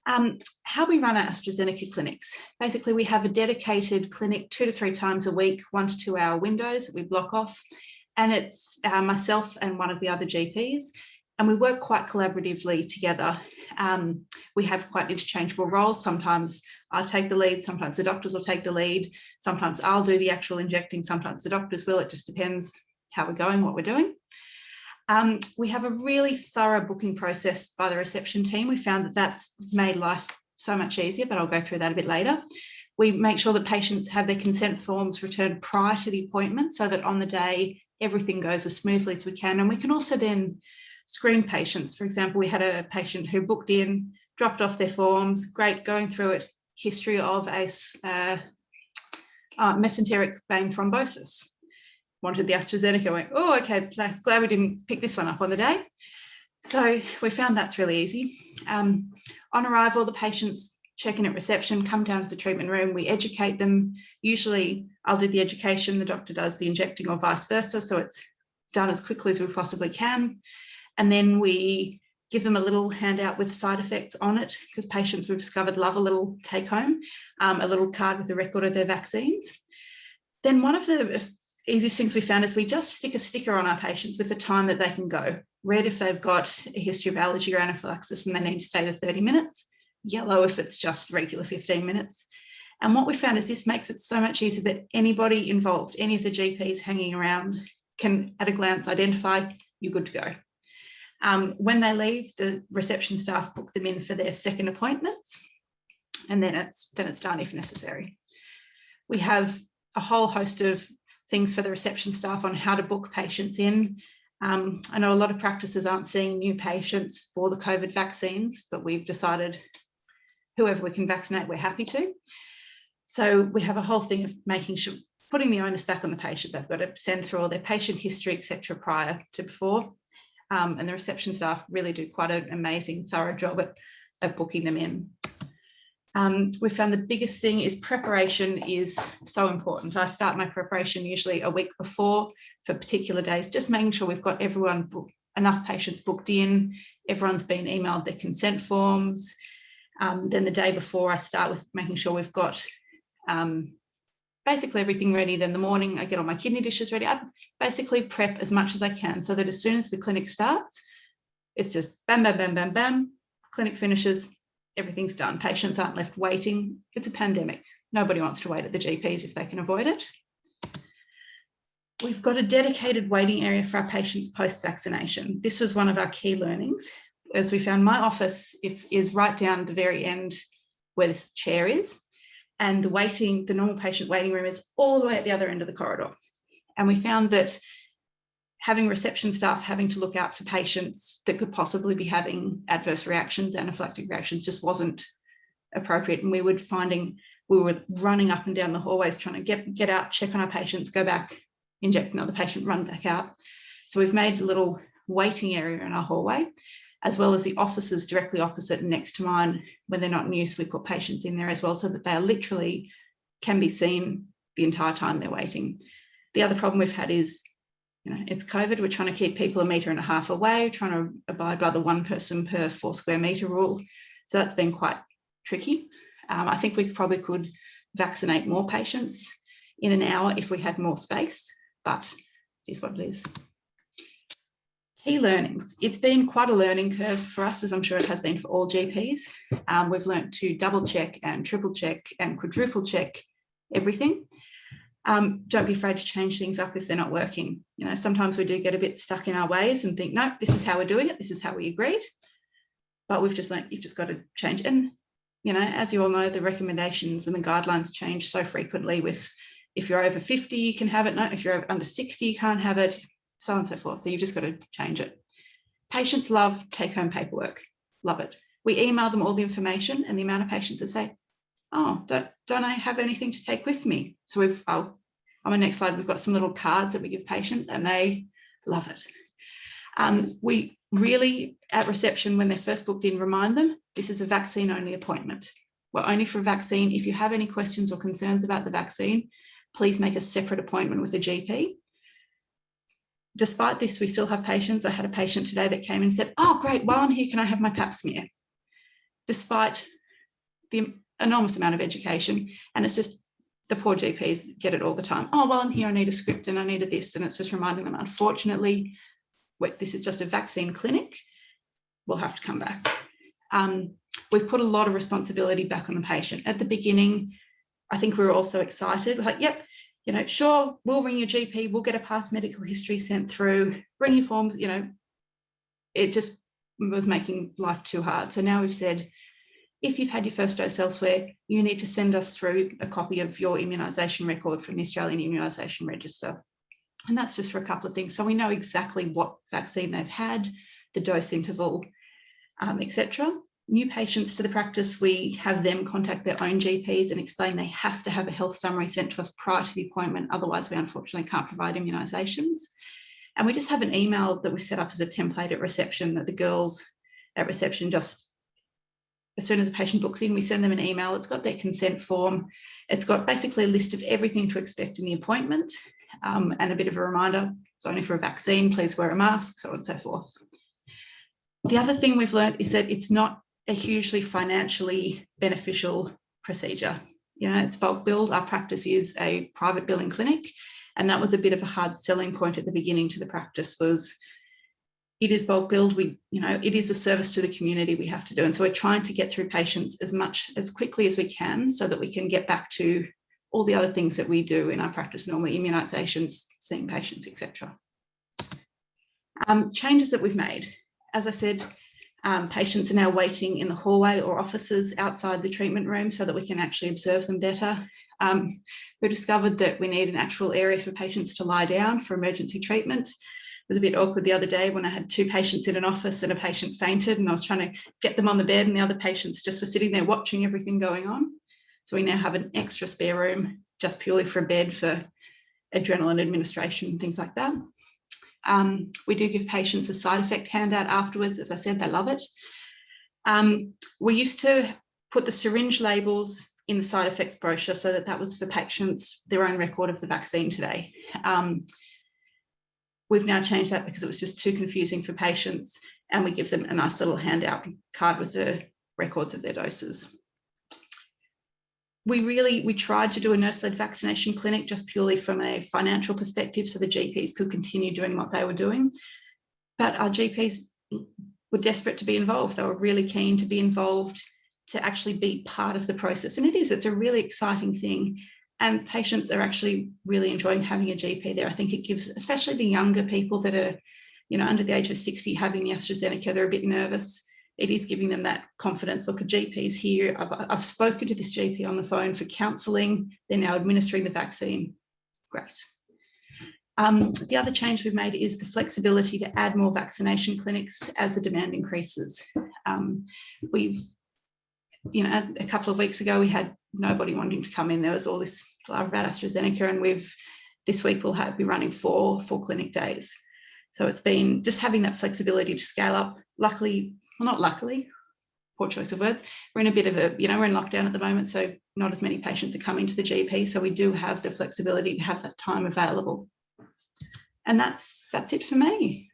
How we run our Astrazeneca clinics. Basically, we have a dedicated clinic 2 to 3 times a week, 1 to 2 hour windows that we block off. And it's myself and one of the other GPs. And we work quite collaboratively together. We have quite interchangeable roles. Sometimes I'll take the lead, sometimes the doctors will take the lead. Sometimes I'll do the actual injecting, sometimes the doctors will. It just depends how we're going, what we're doing. We have a really thorough booking process by the reception team. We found that that's made life so much easier, but I'll go through that a bit later. We make sure that patients have their consent forms returned prior to the appointment so that on the day, everything goes as smoothly as we can. And we can also then screen patients. For example, we had a patient who booked in, dropped off their forms, great, going through it, history of a mesenteric vein thrombosis. Wanted the Astrazeneca, went, oh, okay, glad we didn't pick this one up on the day. So we found that's really easy. On arrival, the patients check in at reception, come down to the treatment room, we educate them. Usually I'll do the education, the doctor does the injecting or vice versa, so it's done as quickly as we possibly can. And then we give them a little handout with side effects on it, because patients we've discovered love a little take home, a little card with a record of their vaccines. Then one of the easiest things we found is we just stick a sticker on our patients with the time that they can go. Red if they've got a history of allergy or anaphylaxis and they need to stay there 30 minutes. Yellow if it's just regular 15 minutes. And what we found is this makes it so much easier that anybody involved, any of the GPs hanging around, can at a glance identify you're good to go. When they leave, the reception staff book them in for their second appointments, and then it's done if necessary. We have a whole host of things for the reception staff on how to book patients in. I know a lot of practices aren't seeing new patients for the COVID vaccines, but we've decided whoever we can vaccinate, we're happy to. So we have a whole thing of making sure, putting the onus back on the patient. They've got to send through all their patient history, etc., prior to before. And the reception staff really do quite an amazing, thorough job at booking them in. We found the biggest thing is preparation is so important. I start my preparation usually a week before for particular days, just making sure we've got everyone enough patients booked in, everyone's been emailed their consent forms. Then the day before, I start with making sure we've got basically everything ready. Then the morning I get all my kidney dishes ready. I basically prep as much as I can so that as soon as the clinic starts, it's just bam, bam, bam, bam, bam, clinic finishes, everything's done. Patients aren't left waiting. It's a pandemic. Nobody wants to wait at the GPs if they can avoid it. We've got a dedicated waiting area for our patients post-vaccination. This was one of our key learnings, as we found my office is right down the very end where this chair is, and the normal patient waiting room is all the way at the other end of the corridor. And we found that having reception staff having to look out for patients that could possibly be having adverse reactions, anaphylactic reactions, just wasn't appropriate. And we were running up and down the hallways trying to get out, check on our patients, go back, inject another patient, run back out. So we've made a little waiting area in our hallway, as well as the offices directly opposite and next to mine. When they're not in use, we put patients in there as well, so that they are literally can be seen the entire time they're waiting. The other problem we've had is, it's COVID. We're trying to keep people 1.5 meters away, trying to abide by the 1 person per 4 square metre rule. So that's been quite tricky. I think we probably could vaccinate more patients in an hour if we had more space, but it is what it is. Key learnings. It's been quite a learning curve for us, as I'm sure it has been for all GPs. We've learned to double check and triple check and quadruple check everything. Don't be afraid to change things up if they're not working. Sometimes we do get a bit stuck in our ways and think, no, this is how we're doing it. This is how we agreed. But we've just learned you've just got to change. And, as you all know, the recommendations and the guidelines change so frequently with, if you're over 50, you can have it. No, if you're under 60, you can't have it, so on and so forth. So you've just got to change it. Patients love take-home paperwork. Love it. We email them all the information, and the amount of patients that say, oh, don't I have anything to take with me? So on my next slide, we've got some little cards that we give patients, and they love it. We really, at reception, when they're first booked in, remind them, this is a vaccine-only appointment. We're only for a vaccine. If you have any questions or concerns about the vaccine, please make a separate appointment with a GP. Despite this, we still have patients. I had a patient today that came and said, oh, great, while I'm here, can I have my pap smear? Despite the enormous amount of education, and it's just the poor GPs get it all the time. Oh, well, I'm here, I need a script and I needed this, and it's just reminding them, unfortunately, this is just a vaccine clinic, we'll have to come back. We've put a lot of responsibility back on the patient. At the beginning, I think we were also excited, like, yep, sure, we'll ring your GP, we'll get a past medical history sent through, bring your forms, it just was making life too hard. So now we've said, if you've had your first dose elsewhere, you need to send us through a copy of your immunisation record from the Australian Immunisation Register. And that's just for a couple of things. So we know exactly what vaccine they've had, the dose interval, etc. New patients to the practice, we have them contact their own GPs and explain they have to have a health summary sent to us prior to the appointment. Otherwise, we unfortunately can't provide immunisations. And we just have an email that we've set up as a template at reception that the girls at reception just, as soon as a patient books in, we send them an email. It's got their consent form. It's got basically a list of everything to expect in the appointment, and a bit of a reminder, it's only for a vaccine, please wear a mask, so on and so forth. The other thing we've learned is that it's not a hugely financially beneficial procedure. It's bulk billed. Our practice is a private billing clinic, and that was a bit of a hard selling point at the beginning to the practice was, it is bulk billed. It is a service to the community we have to do. And so we're trying to get through patients as quickly as we can so that we can get back to all the other things that we do in our practice, normally immunisations, seeing patients, etc. Changes that we've made. As I said, patients are now waiting in the hallway or offices outside the treatment room so that we can actually observe them better. We discovered that we need an actual area for patients to lie down for emergency treatment. It was a bit awkward the other day when I had 2 patients in an office and a patient fainted, and I was trying to get them on the bed and the other patients just were sitting there watching everything going on. So we now have an extra spare room just purely for a bed for adrenaline administration and things like that. We do give patients a side effect handout afterwards. As I said, they love it. We used to put the syringe labels in the side effects brochure so that was for patients, their own record of the vaccine today. We've now changed that because it was just too confusing for patients, and we give them a nice little handout card with the records of their doses. We tried to do a nurse-led vaccination clinic just purely from a financial perspective so the GPs could continue doing what they were doing. But our GPs were desperate to be involved. They were really keen to be involved, to actually be part of the process. And it's a really exciting thing. And patients are actually really enjoying having a GP there. I think it gives, especially the younger people that are, under the age of 60 having the Astrazeneca, they're a bit nervous. It is giving them that confidence. Look, a GP's here. I've spoken to this GP on the phone for counselling. They're now administering the vaccine. Great. The other change we've made is the flexibility to add more vaccination clinics as the demand increases. A couple of weeks ago, we had nobody wanting to come in. There was all this about Astrazeneca, and we've this week we'll be running four clinic days. So it's been just having that flexibility to scale up. Luckily, well, not luckily, poor choice of words. We're in a bit of a, we're in lockdown at the moment, so not as many patients are coming to the GP. So we do have the flexibility to have that time available. And that's it for me.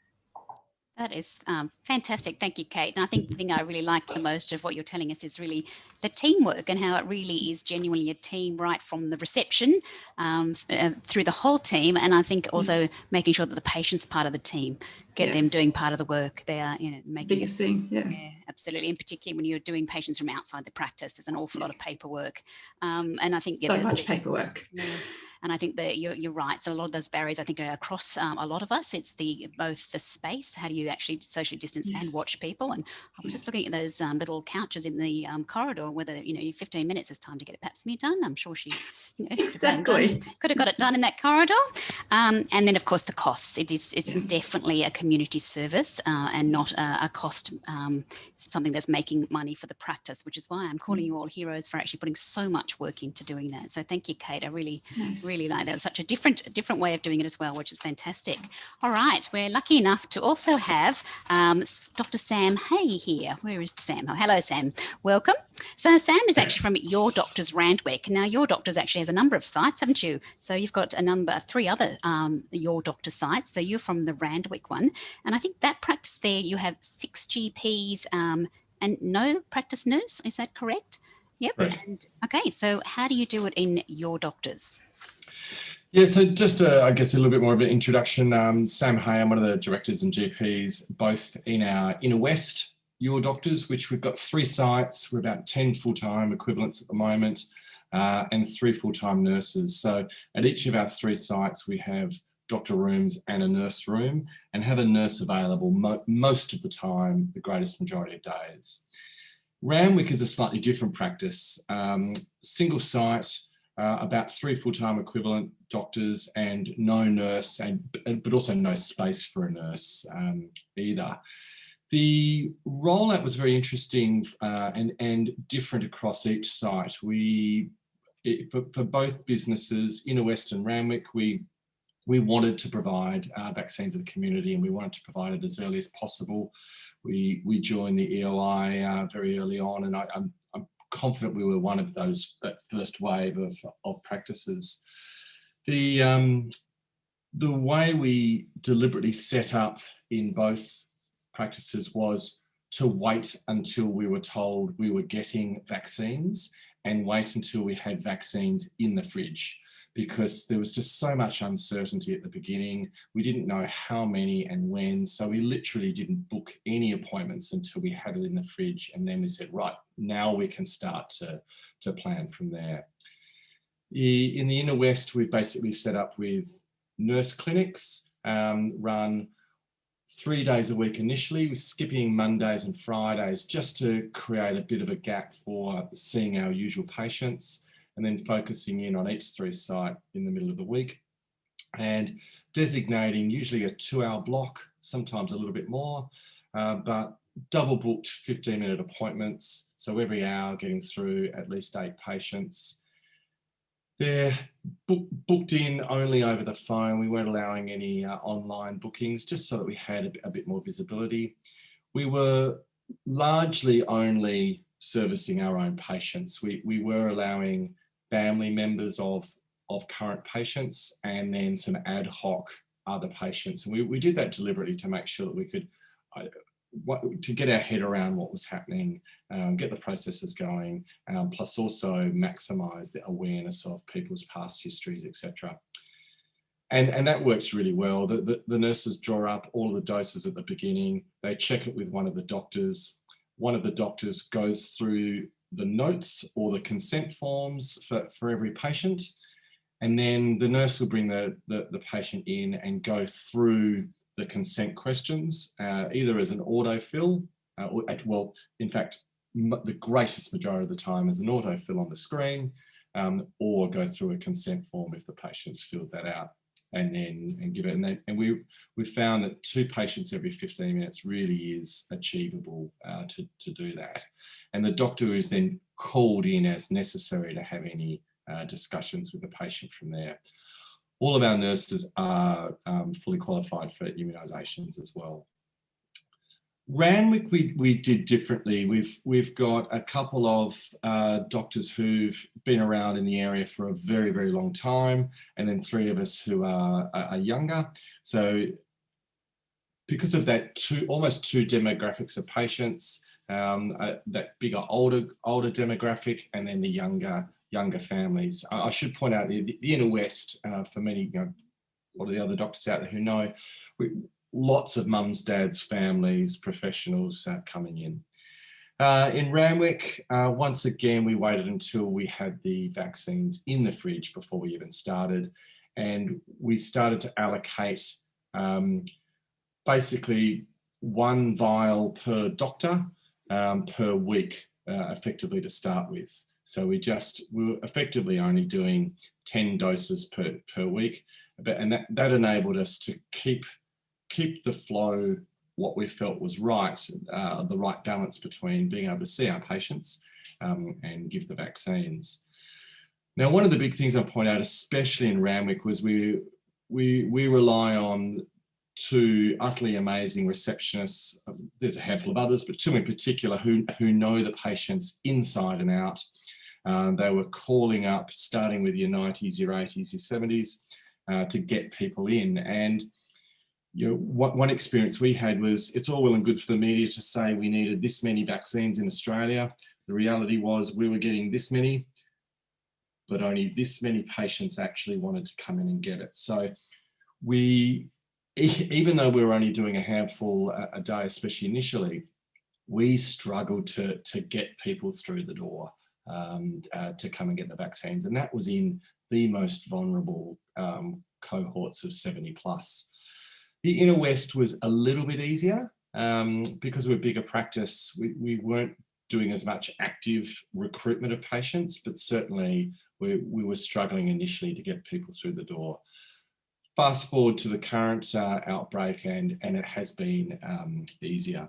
That is fantastic. Thank you, Kate. And I think the thing I really liked the most of what you're telling us is really the teamwork and how it really is genuinely a team right from the reception through the whole team. And I think also making sure that the patient's part of the team, get them doing part of the work. They are, making the biggest thing. Yeah, absolutely. And particularly when you're doing patients from outside the practice, there's an awful lot of paperwork. And I think so much paperwork. Yeah. And I think that you're right. So a lot of those barriers, I think, are across a lot of us. It's both the space, how do you actually socially distance and watch people? And I was just looking at those little couches in the corridor, whether 15 minutes is time to get a pap smear done. I'm sure she exactly could have got it done in that corridor. And then of course the costs. It's definitely a community service and not a cost. Something that's making money for the practice, which is why I'm calling you all heroes for actually putting so much work into doing that. So thank you, Kate. I really like that. It was such a different way of doing it as well, which is fantastic. All right, we're lucky enough to also have Dr. Sam Hay here. Where is Sam? Oh, hello, Sam. Welcome. So Sam is actually from Your Doctors Randwick. Now, Your Doctors actually has a number of sites, haven't you? So you've got three other Your Doctor sites. So you're from the Randwick one. And I think that practice there, you have 6 GPs and no practice nurse. Is that correct? Yep. Right. And okay, so how do you do it in Your Doctors? Yeah, so just I guess a little bit more of an introduction. Sam Hay, I'm one of the directors and GPs, both in our Inner West Your Doctors, which we've got 3 sites. We're about 10 full-time equivalents at the moment and 3 full-time nurses. So at each of our 3 sites, we have doctor rooms and a nurse room and have a nurse available most of the time, the greatest majority of days. Randwick is a slightly different practice, single site, about 3 full-time equivalent doctors and no nurse, but also no space for a nurse either. The rollout was very interesting and different across each site. For both businesses, Inner West and Randwick, we wanted to provide vaccine to the community, and we wanted to provide it as early as possible. We joined the EOI very early on, and I'm confident we were one of that first wave of practices. The way we deliberately set up in both practices was to wait until we were told we were getting vaccines and wait until we had vaccines in the fridge, because there was just so much uncertainty at the beginning. We didn't know how many and when, so we literally didn't book any appointments until we had it in the fridge. And then we said, right, now we can start to plan from there. In the Inner West, we basically set up with nurse clinics, run 3 days a week initially, with skipping Mondays and Fridays just to create a bit of a gap for seeing our usual patients, and then focusing in on each 3 site in the middle of the week and designating usually a 2-hour block, sometimes a little bit more, but double booked 15-minute appointments. So every hour getting through at least 8 patients. They're booked in only over the phone. We weren't allowing any online bookings, just so that we had a bit more visibility. We were largely only servicing our own patients. We were allowing family members of current patients and then some ad hoc other patients. And we did that deliberately to make sure that we could, to get our head around what was happening, get the processes going, plus also maximise the awareness of people's past histories, etc. And that works really well. The nurses draw up all of the doses at the beginning. They check it with one of the doctors. One of the doctors goes through the notes or the consent forms for every patient. And then the nurse will bring the patient in and go through the consent questions, either as an autofill, well, in fact, the greatest majority of the time as an autofill on the screen, or go through a consent form if the patient's filled that out, and give it. And we found that 2 patients every 15 minutes really is achievable to do that. And the doctor is then called in as necessary to have any discussions with the patient from there. all of our nurses are fully qualified for immunisations as well. Randwick we did differently. We've got a couple of doctors who've been around in the area for a very, very long time, and then 3 of us who are younger. So because of that almost two demographics of patients, that bigger older demographic, and then the younger families. I should point out the Inner West, for many, a lot of the other doctors out there who know, lots of mums, dads, families, professionals coming in. In Randwick, once again, we waited until we had the vaccines in the fridge before we even started, and we started to allocate basically 1 vial per doctor per week, effectively to start with. So we were effectively only doing 10 doses per week, and that enabled us to keep the flow, what we felt was right, the right balance between being able to see our patients and give the vaccines. Now, one of the big things I point out, especially in Randwick, was we rely on 2 utterly amazing receptionists. There's a handful of others, but 2 in particular who know the patients inside and out. They were calling up, starting with your 90s, your 80s, your 70s, to get people in. And one experience we had was, it's all well and good for the media to say we needed this many vaccines in Australia. The reality was we were getting this many, but only this many patients actually wanted to come in and get it. So even though we were only doing a handful a day, especially initially, we struggled to get people through the door to come and get the vaccines. And that was in the most vulnerable cohorts of 70 plus. The Inner West was a little bit easier because we're a bigger practice. We weren't doing as much active recruitment of patients, but certainly we were struggling initially to get people through the door. Fast forward to the current outbreak, and it has been easier.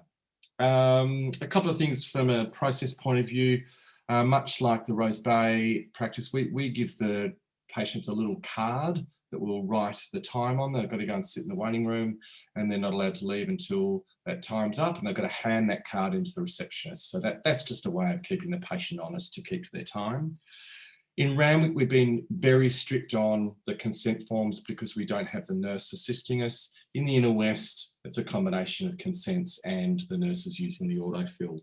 A couple of things from a process point of view, much like the Rose Bay practice, we give the patients a little card that will write the time on. They've got to go and sit in the waiting room, and they're not allowed to leave until that time's up, and they've got to hand that card into the receptionist. So that's just a way of keeping the patient honest to keep to their time. In Randwick, we've been very strict on the consent forms because we don't have the nurse assisting us. In the Inner West, it's a combination of consents and the nurses using the autofill.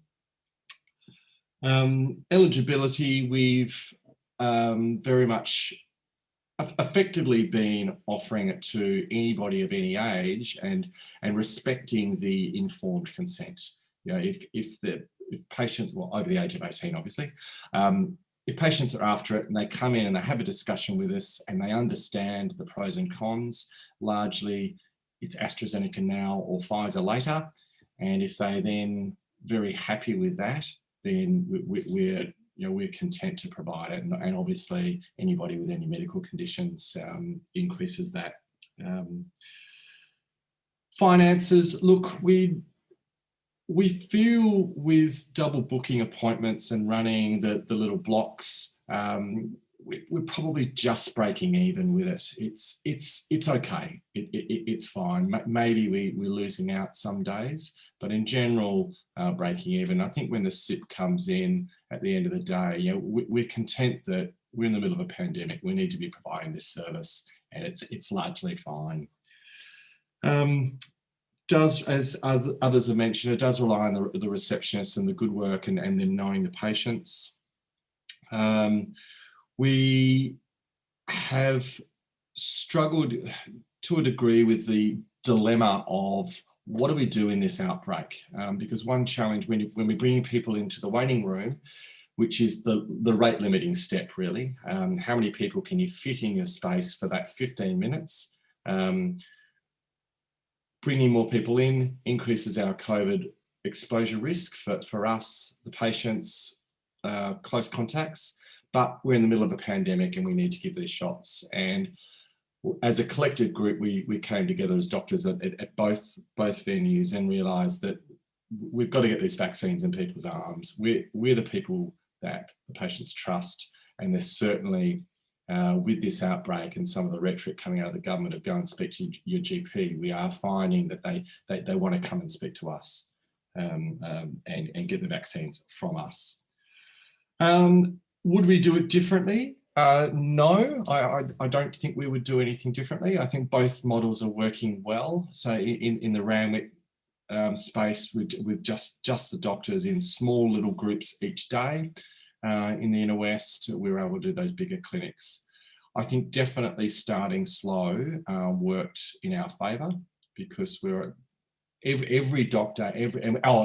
Eligibility, we've very much effectively been offering it to anybody of any age and respecting the informed consent. If patients, well, over the age of 18, obviously, if patients are after it and they come in and they have a discussion with us and they understand the pros and cons, largely it's Astrazeneca now or Pfizer later. And if they then very happy with that, then we're content to provide it. And obviously anybody with any medical conditions increases that. Finances, look, we feel with double booking appointments and running the little blocks, we're probably just breaking even with it. It's okay. It's fine. Maybe we're losing out some days, but in general, breaking even. I think when the SIP comes in at the end of the day, we're content that we're in the middle of a pandemic. We need to be providing this service, and it's largely fine. As others have mentioned, it does rely on the receptionist and the good work and then knowing the patients. We have struggled to a degree with the dilemma of what do we do in this outbreak? Because one challenge when we're bringing people into the waiting room, which is the rate limiting step really, how many people can you fit in your space for that 15 minutes? Bringing more people in increases our COVID exposure risk for us, the patients, close contacts, but we're in the middle of a pandemic and we need to give these shots. And as a collective group, we came together as doctors at both venues and realised that we've got to get these vaccines in people's arms. We're the people that the patients trust, and there's certainly with this outbreak and some of the rhetoric coming out of the government of go and speak to your GP, we are finding that they want to come and speak to us and get the vaccines from us. Would we do it differently? No, I don't think we would do anything differently. I think both models are working well. So in the Randwick space with just the doctors in small little groups each day. In the inner west, we were able to do those bigger clinics. I think definitely starting slow worked in our favour, because we're every doctor,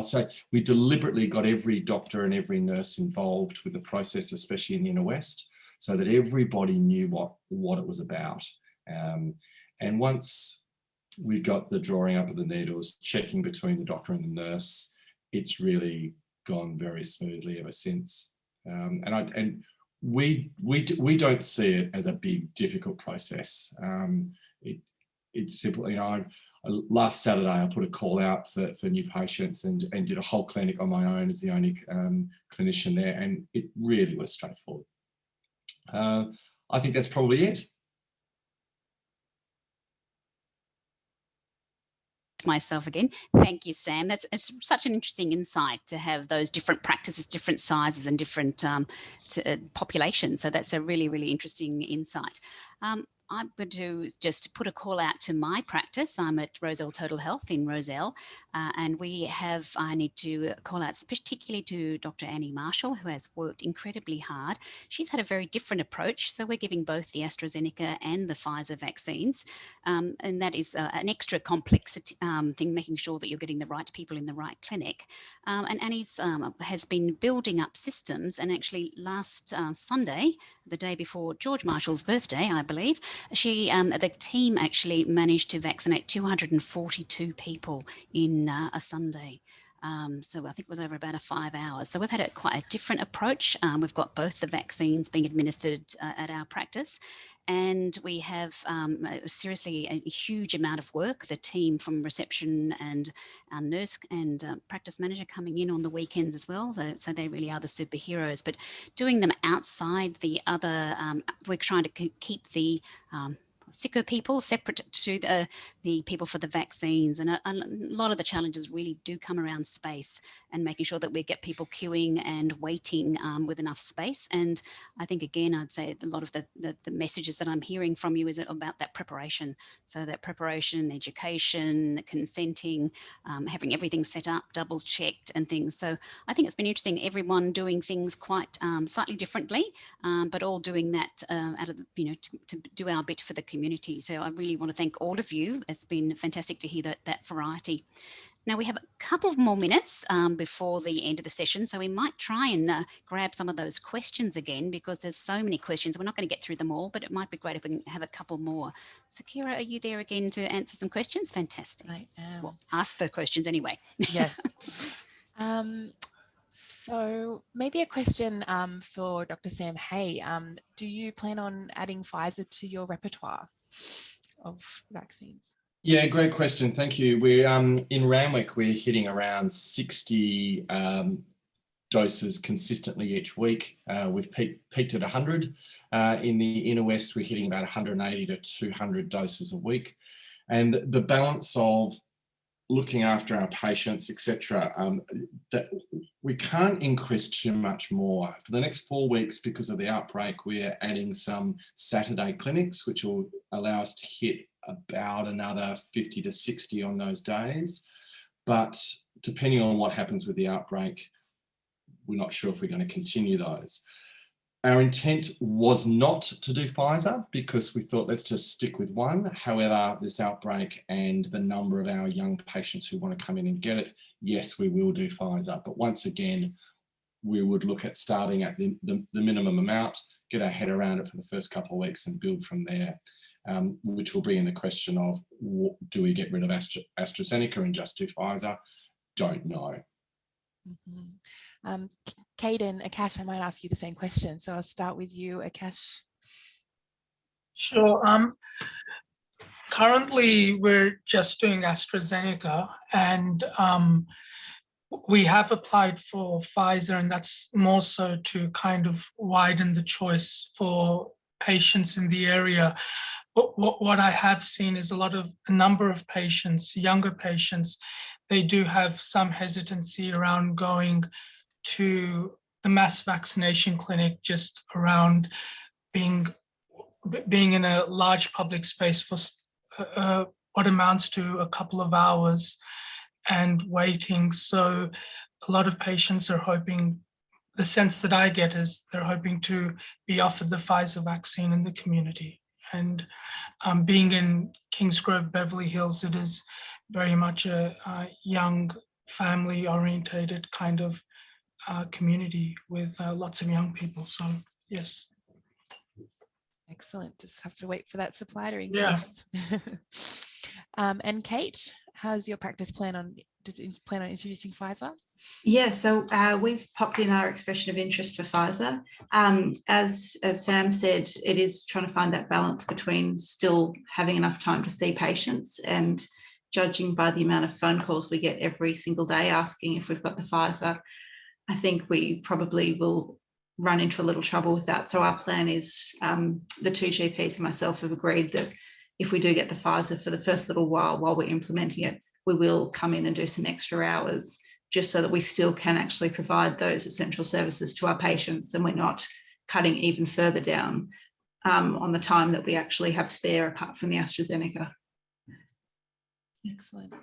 so we deliberately got every doctor and every nurse involved with the process, especially in the inner west, so that everybody knew what it was about. And once we got the drawing up of the needles, checking between the doctor and the nurse, it's really gone very smoothly ever since. And we don't see it as a big, difficult process. It's simple, you know. Last Saturday, I put a call out for new patients and did a whole clinic on my own as the only clinician there, and it really was straightforward. I think that's probably it. Myself again. Thank you, Sam. It's such an interesting insight to have those different practices, different sizes and different populations. So that's a really, really interesting insight. I'm going to just put a call out to my practice. I'm at Rozelle Total Health in Rozelle, and I need to call out particularly to Dr. Annie Marshall, who has worked incredibly hard. She's had a very different approach. So we're giving both the Astrazeneca and the Pfizer vaccines, and that is an extra complex thing, making sure that you're getting the right people in the right clinic. And Annie's has been building up systems, and actually last Sunday, the day before George Marshall's birthday, I believe, the team actually managed to vaccinate 242 people in a Sunday. So I think it was over about 5 hours. So we've had quite a different approach. We've got both the vaccines being administered at our practice, and we have seriously a huge amount of work. The team from reception and our nurse and practice manager coming in on the weekends as well. So they really are the superheroes. But doing them outside the other, we're trying to keep the sicker people separate to the people for the vaccines, and a lot of the challenges really do come around space and making sure that we get people queuing and waiting with enough space. And I think, again, I'd say a lot of the messages that I'm hearing from you is about that preparation. So that preparation, education, consenting, having everything set up, double checked and things. So I think it's been interesting, everyone doing things quite slightly differently, but all doing that out of, to do our bit for the community. So I really want to thank all of you. It's been fantastic to hear that variety. Now we have a couple of more minutes before the end of the session, so we might try and grab some of those questions again, because there's so many questions. We're not going to get through them all, but it might be great if we can have a couple more. So Kira, are you there again to answer some questions? Fantastic. I am. Well, ask the questions anyway. Yeah. So maybe a question for Dr. Sam Hay. Do you plan on adding Pfizer to your repertoire of vaccines? Yeah, great question. Thank you. We're in Randwick, we're hitting around 60 doses consistently each week. We've peaked at 100. In the inner west, we're hitting about 180 to 200 doses a week. And the balance of looking after our patients, etc., that we can't increase too much more. For the next 4 weeks, because of the outbreak, we're adding some Saturday clinics, which will allow us to hit about another 50 to 60 on those days. But depending on what happens with the outbreak, we're not sure if we're going to continue those. Our intent was not to do Pfizer, because we thought let's just stick with one. However, this outbreak and the number of our young patients who want to come in and get it, yes, we will do Pfizer. But once again, we would look at starting at the minimum amount, get our head around it for the first couple of weeks and build from there, which will bring in the question of, do we get rid of Astrazeneca and just do Pfizer? Don't know. Mm-hmm. Caden, Akash, I might ask you the same question. So I'll start with you, Akash. Sure. Currently, we're just doing Astrazeneca, and we have applied for Pfizer, and that's more so to kind of widen the choice for patients in the area, what I have seen is a number of patients, younger patients, they do have some hesitancy around going to the mass vaccination clinic, just around being in a large public space for what amounts to a couple of hours and waiting. So a lot of patients are hoping, the sense that I get is they're hoping to be offered the Pfizer vaccine in the community. And being in Kingsgrove, Beverly Hills, it is very much a young, family-orientated kind of community with lots of young people. So, yes. Excellent. Just have to wait for that supply to increase. Yeah. And Kate, how's your practice plan on? Does it plan on introducing Pfizer? Yeah, so we've popped in our expression of interest for Pfizer. As Sam said, it is trying to find that balance between still having enough time to see patients, and judging by the amount of phone calls we get every single day asking if we've got the Pfizer, I think we probably will run into a little trouble with that. So our plan is the two GPs and myself have agreed that if we do get the Pfizer for the first little while we're implementing it, we will come in and do some extra hours just so that we still can actually provide those essential services to our patients, and we're not cutting even further down on the time that we actually have spare apart from the Astrazeneca. Excellent.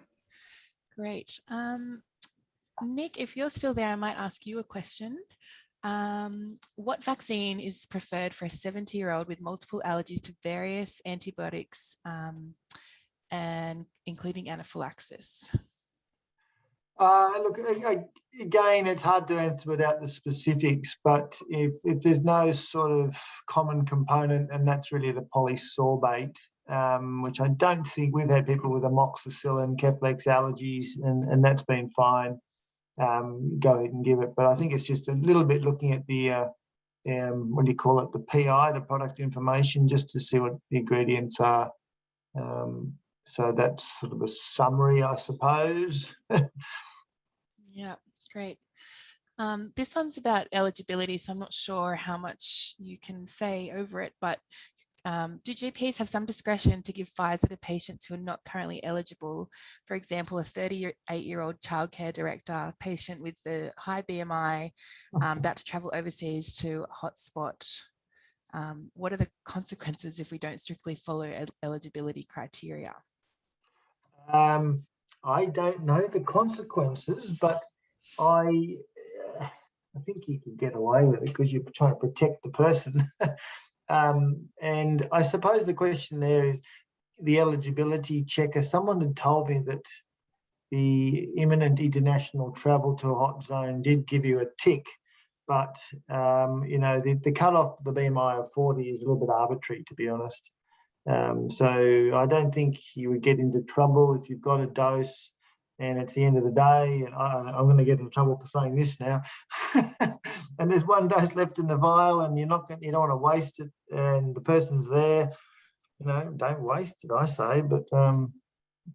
Great. Nick, if you're still there, I might ask you a question. What vaccine is preferred for a 70-year-old with multiple allergies to various antibiotics, and including anaphylaxis? Look, again, it's hard to answer without the specifics, but if there's no sort of common component, and that's really the polysorbate, which I don't think we've had people with amoxicillin, Keflex allergies, and that's been fine. Go ahead and give it. But I think it's just a little bit looking at the, what do you call it, the PI, the product information, just to see what the ingredients are. So that's sort of a summary, I suppose. Yeah, great. This one's about eligibility, so I'm not sure how much you can say over it, but do GPs have some discretion to give Pfizer to patients who are not currently eligible? For example, a 38-year-old childcare director, patient with the high BMI, about to travel overseas to a hotspot. What are the consequences if we don't strictly follow eligibility criteria? I don't know the consequences, but I think you can get away with it because you're trying to protect the person. And I suppose the question there is the eligibility checker. Someone had told me that the imminent international travel to a hot zone did give you a tick, but the cutoff of the BMI of 40 is a little bit arbitrary, to be honest. So I don't think you would get into trouble if you've got a dose and it's the end of the day, and I'm going to get into trouble for saying this now, and there's one dose left in the vial and you don't want to waste it, and the person's there, don't waste it, I say, but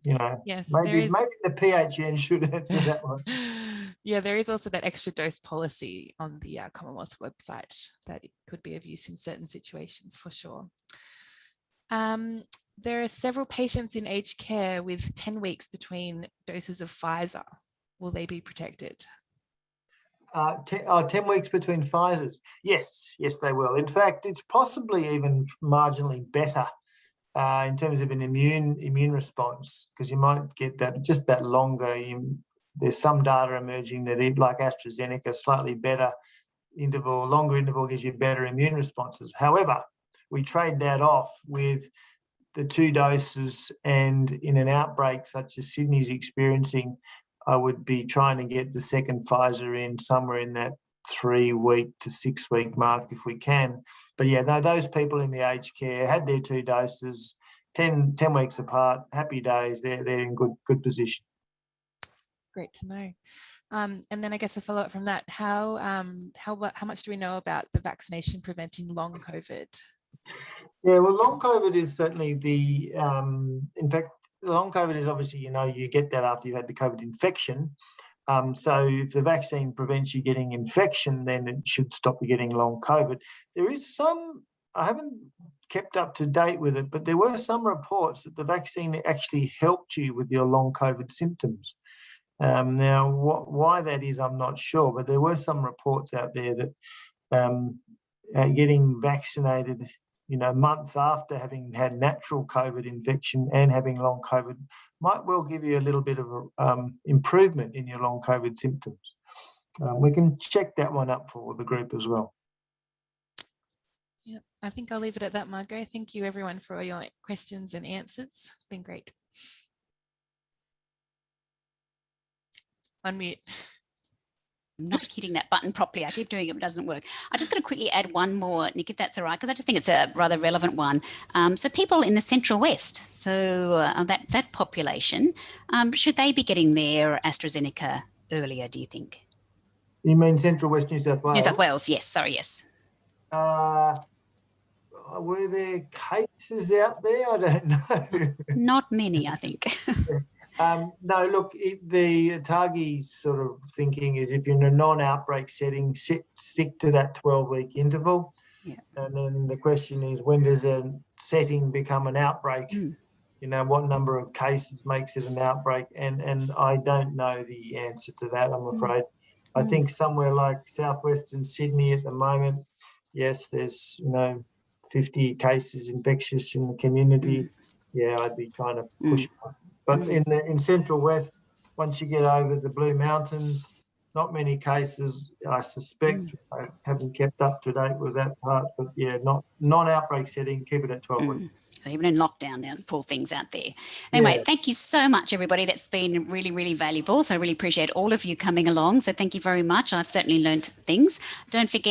yes, maybe the PHN should answer that one. Yeah, there is also that extra dose policy on the Commonwealth website that it could be of use in certain situations for sure. There are several patients in aged care with 10 weeks between doses of Pfizer. Will they be protected? 10 weeks between Pfizers. Yes, they will. In fact, it's possibly even marginally better in terms of an immune response, because you might get that longer. There's some data emerging that, like Astrazeneca, slightly better interval, longer interval gives you better immune responses. However, we trade that off with the 2 doses, and in an outbreak such as Sydney's experiencing, I would be trying to get the second Pfizer in somewhere in that 3-week to 6-week mark if we can. But yeah, those people in the aged care had their 2 doses, 10 weeks apart, happy days, they're in good position. Great to know. And then I guess a follow-up from that, how much do we know about the vaccination preventing long COVID? Yeah, well, long COVID is certainly in fact, long COVID is obviously, you get that after you've had the COVID infection. So if the vaccine prevents you getting infection, then it should stop you getting long COVID. There is some haven't kept up to date with it, but there were some reports that the vaccine actually helped you with your long COVID symptoms. Now, why that is, I'm not sure, but there were some reports out there that getting vaccinated, months after having had natural COVID infection and having long COVID might well give you a little bit of improvement in your long COVID symptoms. We can check that one up for the group as well. Yeah, I think I'll leave it at that, Margot. Thank you everyone for all your questions and answers. It's been great. Unmute. I'm not hitting that button properly. I keep doing it, but it doesn't work. I just got to quickly add one more, Nick, if that's all right, because I just think it's a rather relevant one. So people in the Central West, so that population, should they be getting their AstraZeneca earlier, do you think? You mean Central West New South Wales? New South Wales, yes. Sorry, yes. Were there cases out there? I don't know. Not many, I think. No, look, the ATAGI's sort of thinking is if you're in a non-outbreak setting, stick to that 12-week interval. Yeah. And then the question is, when does a setting become an outbreak? What number of cases makes it an outbreak? And I don't know the answer to that, I'm afraid. I think somewhere like southwestern Sydney at the moment, yes, there's 50 cases infectious in the community. Yeah, I'd be trying to push. But in Central West, once you get over the Blue Mountains, not many cases, I suspect. I haven't kept up to date with that part, but yeah, non-outbreak setting, keep it at 12 weeks. So even in lockdown, they'll pull things out there. Anyway, Thank you so much, everybody. That's been really, really valuable. So I really appreciate all of you coming along. So thank you very much. I've certainly learned things. Don't forget